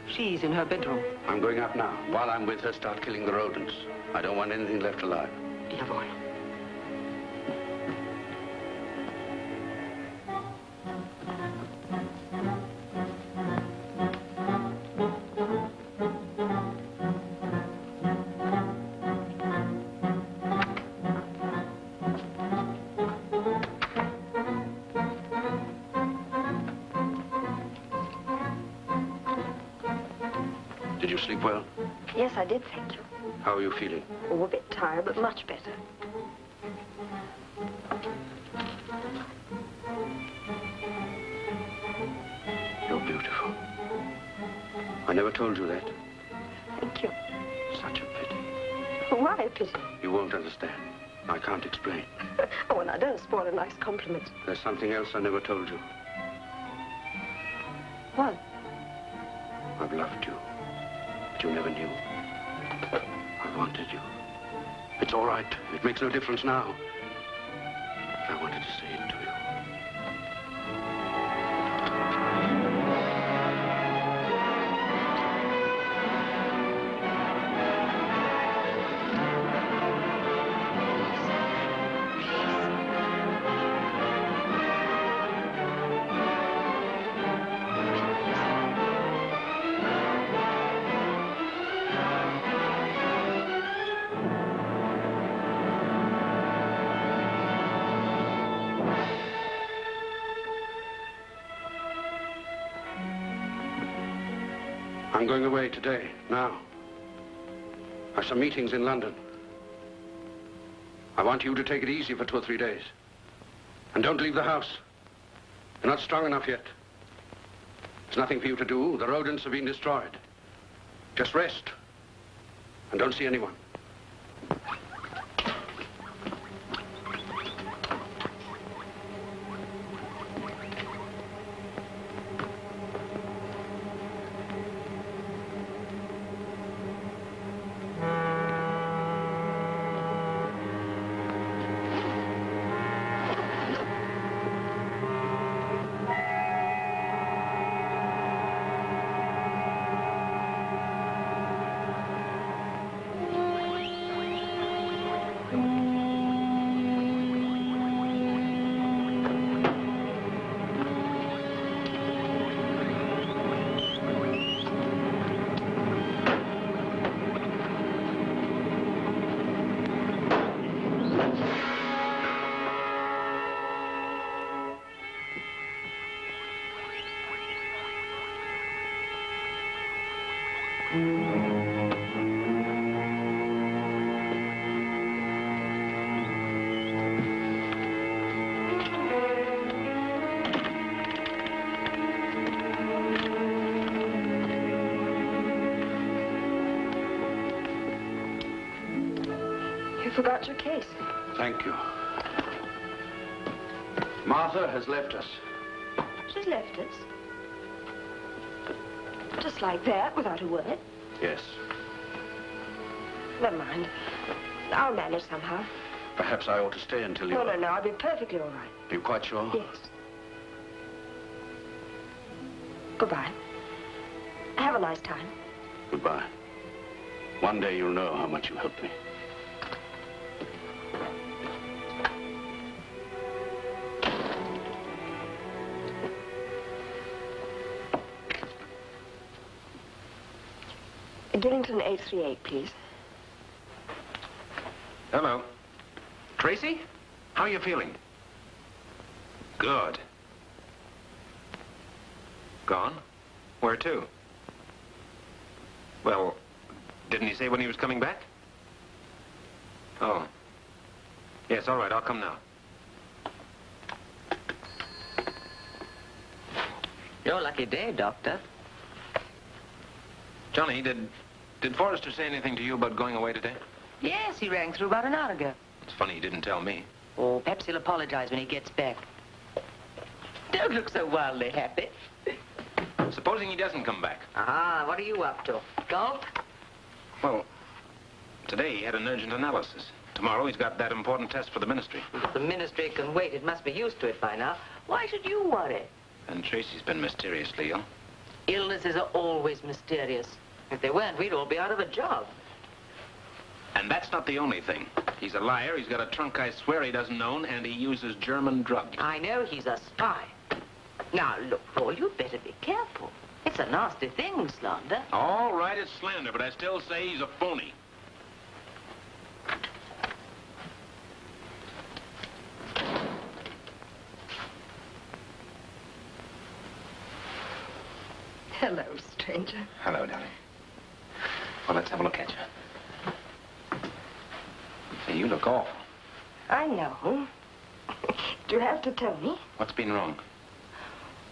She's in her bedroom. I'm going up now. While I'm with her, start killing the rodents. I don't want anything left alive. Jawohl. Did you sleep well? Yes, I did, thank you. How are you feeling? Oh, a bit tired, but much better. You're beautiful. I never told you that. Thank you. Such a pity. Why a pity? You won't understand. I can't explain. Oh, and I don't spoil a nice compliment. There's something else I never told you. What? I've loved you, but you never knew. I wanted you. It's all right. It makes no difference now. But I wanted to say it to you. I'm going away today, now. I have some meetings in London. I want you to take it easy for 2 or 3 days. And don't leave the house. You're not strong enough yet. There's nothing for you to do. The rodents have been destroyed. Just rest. And don't see anyone. You forgot your case. Thank you. Martha has left us. She's left us. Just like that, without a word. Yes. Never mind. I'll manage somehow. Perhaps I ought to stay until you... No, no, no. I'll be perfectly all right. Are you quite sure? Yes. Goodbye. Have a nice time. Goodbye. One day you'll know how much you helped me. Gillington 838, please. Hello. Tracy? How are you feeling? Good. Gone? Where to? Well, didn't he say when he was coming back? Oh. Yes, all right, I'll come now. Your lucky day, Doctor. Johnny, did Forrester say anything to you about going away today? Yes, he rang through about an hour ago. It's funny he didn't tell me. Oh, perhaps he'll apologize when he gets back. Don't look so wildly happy. Supposing he doesn't come back? Ah, what are you up to? Golf? Well, today he had an urgent analysis. Tomorrow he's got that important test for the ministry. If the ministry can wait, it must be used to it by now. Why should you worry? And Tracy's been mysteriously ill. Illnesses are always mysterious. If they weren't, we'd all be out of a job. And that's not the only thing. He's a liar, he's got a trunk I swear he doesn't own, and he uses German drugs. I know he's a spy. Now, look, Paul, you'd better be careful. It's a nasty thing, slander. All right, it's slander, but I still say he's a phony. Hello, stranger. Hello, darling. Well, let's have a look at you. Say, you look awful. I know. Do you have to tell me? What's been wrong?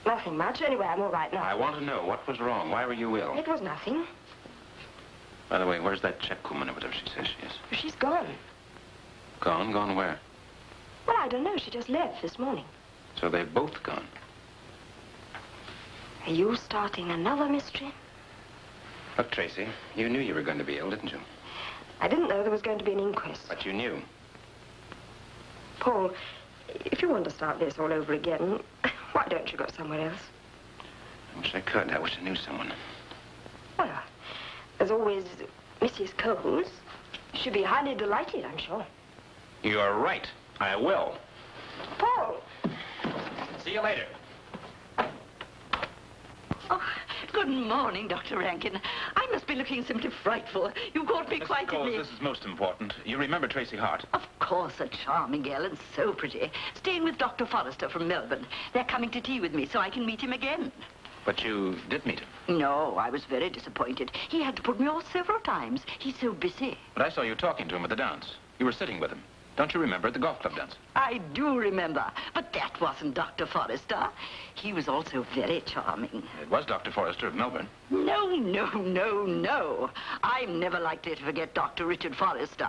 Nothing much. Anyway, I'm all right now. I want to know what was wrong. Why were you ill? It was nothing. By the way, where's that check woman or whatever she says she is? She's gone. Gone? Gone where? Well, I don't know. She just left this morning. So they've both gone. Are you starting another mystery? Look, Tracy, you knew you were going to be ill, didn't you? I didn't know there was going to be an inquest. But you knew. Paul, if you want to start this all over again, why don't you go somewhere else? I wish I could. I wish I knew someone. Well, there's always Mrs. Coles. She'll be highly delighted, I'm sure. You're right. I will. Paul! See you later. Oh, good morning, Dr. Rankin. I must be looking simply frightful. You caught me quite in the... This is most important. You remember Tracy Hart? Of course, a charming girl and so pretty. Staying with Dr. Forrester from Melbourne. They're coming to tea with me so I can meet him again. But you did meet him? No, I was very disappointed. He had to put me off several times. He's so busy. But I saw you talking to him at the dance. You were sitting with him. Don't you remember at the golf club dance? I do remember. But that wasn't Dr. Forrester. He was also very charming. It was Dr. Forrester of Melbourne. No, no, no, no. I'm never likely to forget Dr. Richard Forrester.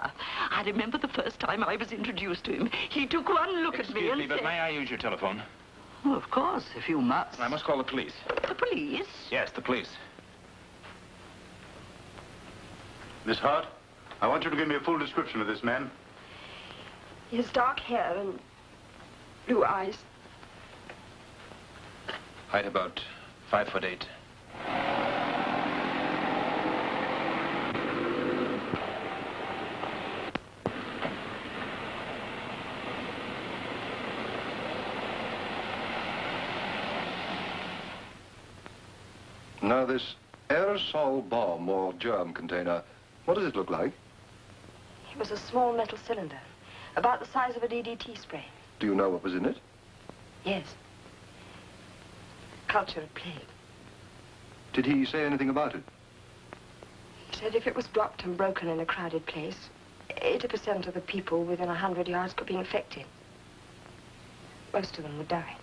I remember the first time I was introduced to him. He took one look at me and Excuse me, but may I use your telephone? Oh, of course, if you must. I must call the police. The police? Yes, the police. Miss Hart, I want you to give me a full description of this man. He has dark hair and blue eyes. Height about 5'8". Now, this aerosol bomb or germ container, what does it look like? It was a small metal cylinder, about the size of a DDT spray. Do you know what was in it? Yes. Culture of plague. Did he say anything about it? He said if it was dropped and broken in a crowded place, 80% of the people within 100 yards could be infected. Most of them would die.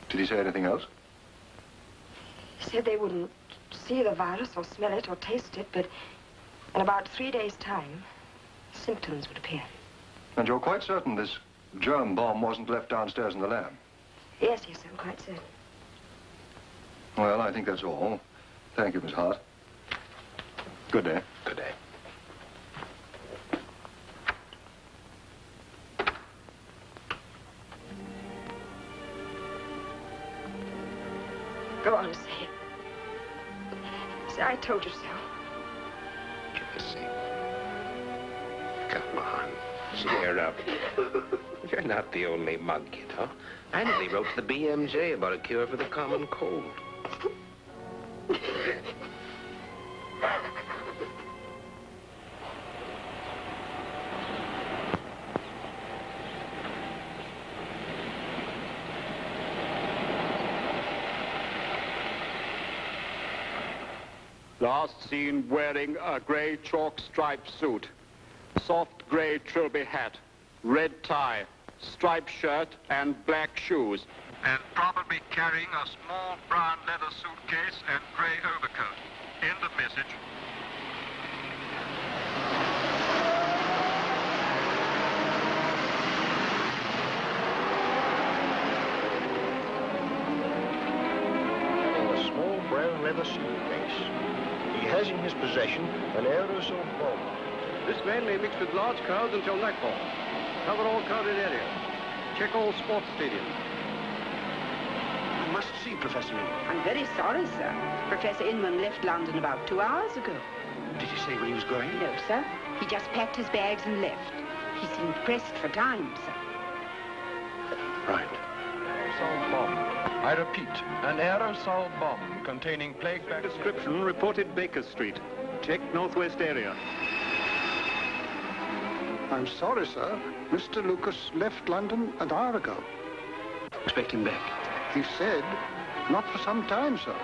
Did he say anything else? He said they wouldn't see the virus or smell it or taste it, but in about 3 days' time, symptoms would appear. And you're quite certain this germ bomb wasn't left downstairs in the lab? Yes, I'm quite certain. Well, I think that's all. Thank you, Miss Hart. Good day. Good day. Go on, say it. Say, I told you so. Tracy. Come on. Cheer up. You're not the only mug, you know. I nearly wrote to the BMJ about a cure for the common cold. Last seen wearing a grey chalk striped suit, soft grey trilby hat, red tie, striped shirt, and black shoes. And probably carrying a small brown leather suitcase and grey overcoat. End of message. Having a small brown leather suitcase. He has in his possession an aerosol bomb. This man may mix with large crowds until nightfall. Cover all crowded areas. Check all sports stadiums. I must see Professor Inman. I'm very sorry, sir. Professor Inman left London about 2 hours ago. Did he say where he was going? No, sir. He just packed his bags and left. He seemed pressed for time, sir. Right. Aerosol bomb. I repeat, an aerosol bomb containing plague bacteria. Description reported Baker Street. Check northwest area. I'm sorry, sir. Mr. Lucas left London an hour ago. Expect him back. He said, not for some time, sir.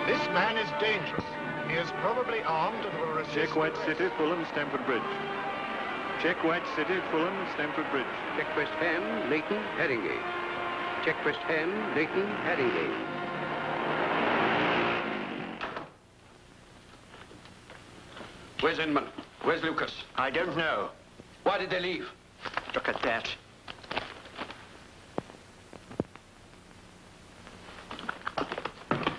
This man is dangerous. He is probably armed and will resist... Check White City, Fulham, Stamford Bridge. Check White City, Fulham, Stamford Bridge. Check West Ham, Leighton, Haringey. Check West Ham, Leighton, Haringey. Where's Inman? Where's Lucas? I don't know. Why did they leave? Look at that.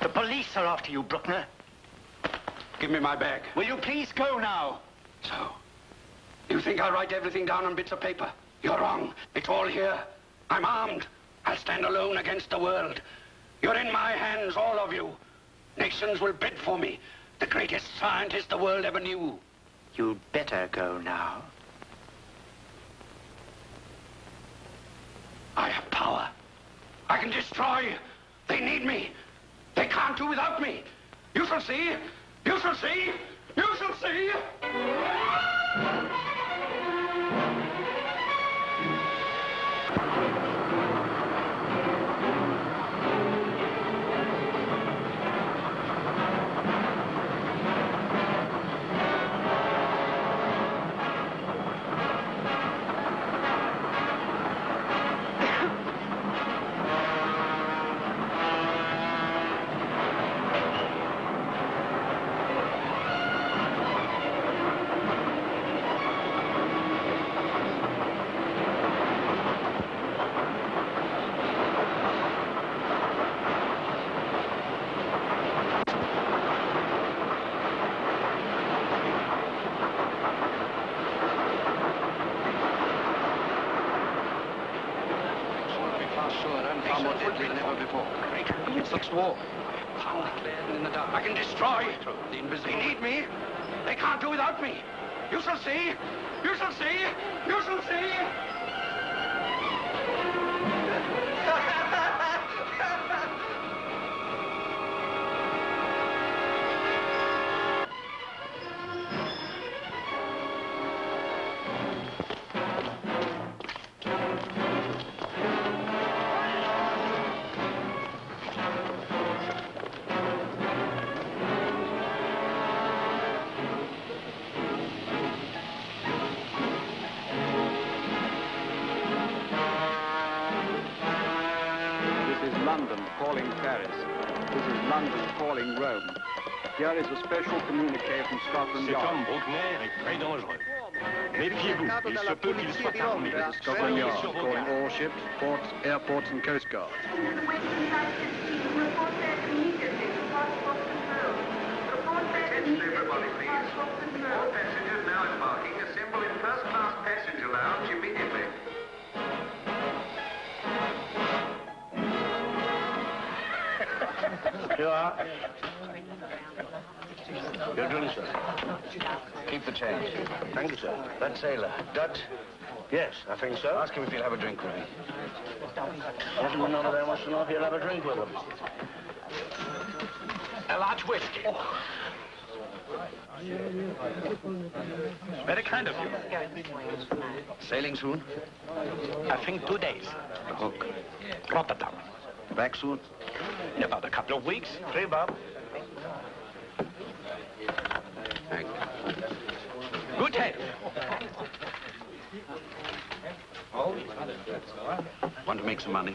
The police are after you, Bruckner. Give me my bag. Will you please go now? So, you think I'll write everything down on bits of paper? You're wrong. It's all here. I'm armed. I'll stand alone against the world. You're in my hands, all of you. Nations will bid for me. The greatest scientist the world ever knew. You'd better go now. I have power. I can destroy. They need me. They can't do without me. You shall see. You shall see. You shall see. Sixth war. Power in the dark. I can destroy. The invisible. They need me. They can't do without me. You shall see. You shall see. You shall see. London calling Paris. This is London calling Rome. Here is a special communiqué from Scotland Yard. Cet homme Bruckner est très dangereux. Méfiez-vous, il se peut qu'il soit armé. Scotland Yard calling all ships, ports, airports and coast guards. Attention everybody, please. All passengers now embarking assemble in first-class passenger lounge immediately. You are. Your drink, sir. Keep the change. Thank you, sir. That sailor, Dutch? Yes, I think so. Ask him if he'll have a drink with me. Gentlemen over there wants to know if you'll have a drink with them. A large whiskey. Oh. Very kind of you. Sailing soon? I think 2 days. The hook. Rotterdam. Back soon? In about a couple of weeks. 3 bob. Thank you. Good health. Want to make some money?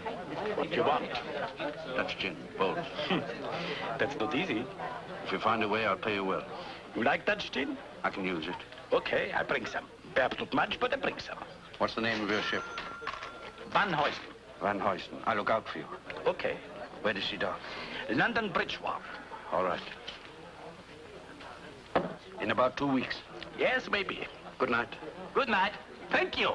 What do you want? Dutch gin, bold. That's not easy. If you find a way, I'll pay you well. You like Dutch gin? I can use it. Okay, I bring some. Perhaps not much, but I bring some. What's the name of your ship? Van Huysten. Van Huysten. I'll look out for you. Okay. Where does she dock? London Bridge Wharf. All right. In about 2 weeks. Yes, maybe. Good night. Good night. Thank you.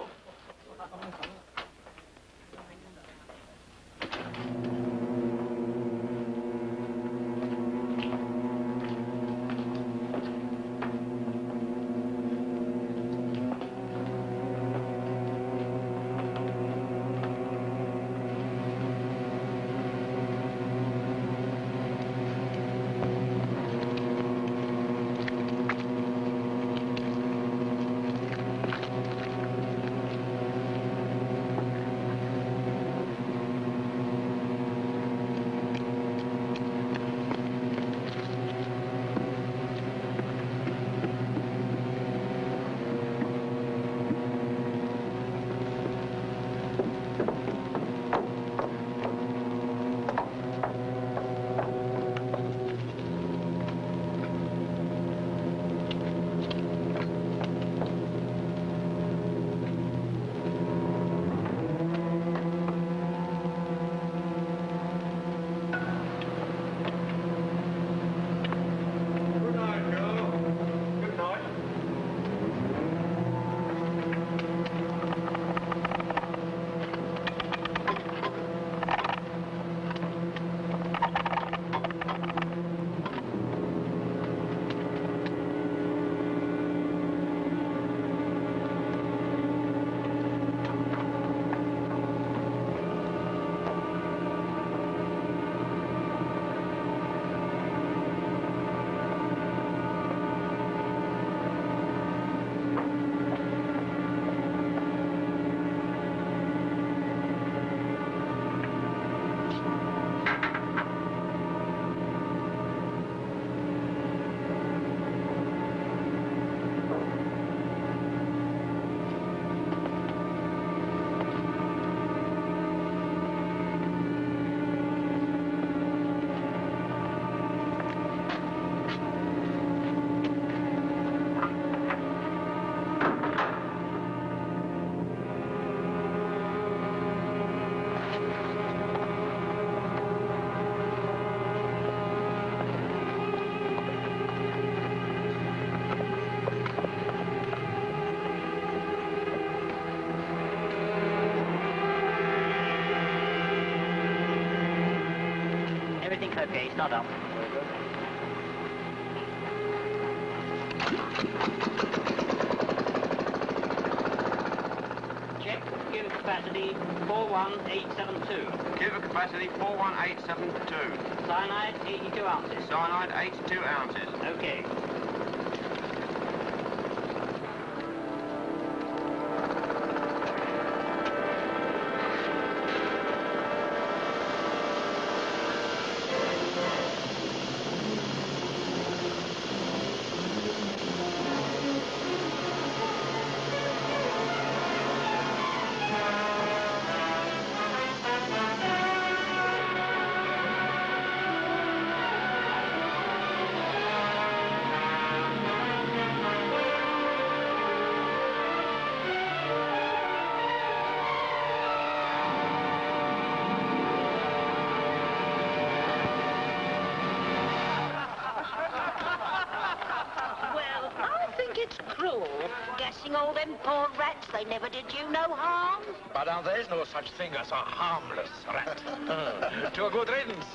Everything's okay, start up. Check, cubic capacity 41872. Cubic capacity 41872. Cyanide 82 ounces. Cyanide 82 ounces. Okay. all them poor rats. They never did you no harm. Madame, there is no such thing as a harmless rat. To a good riddance.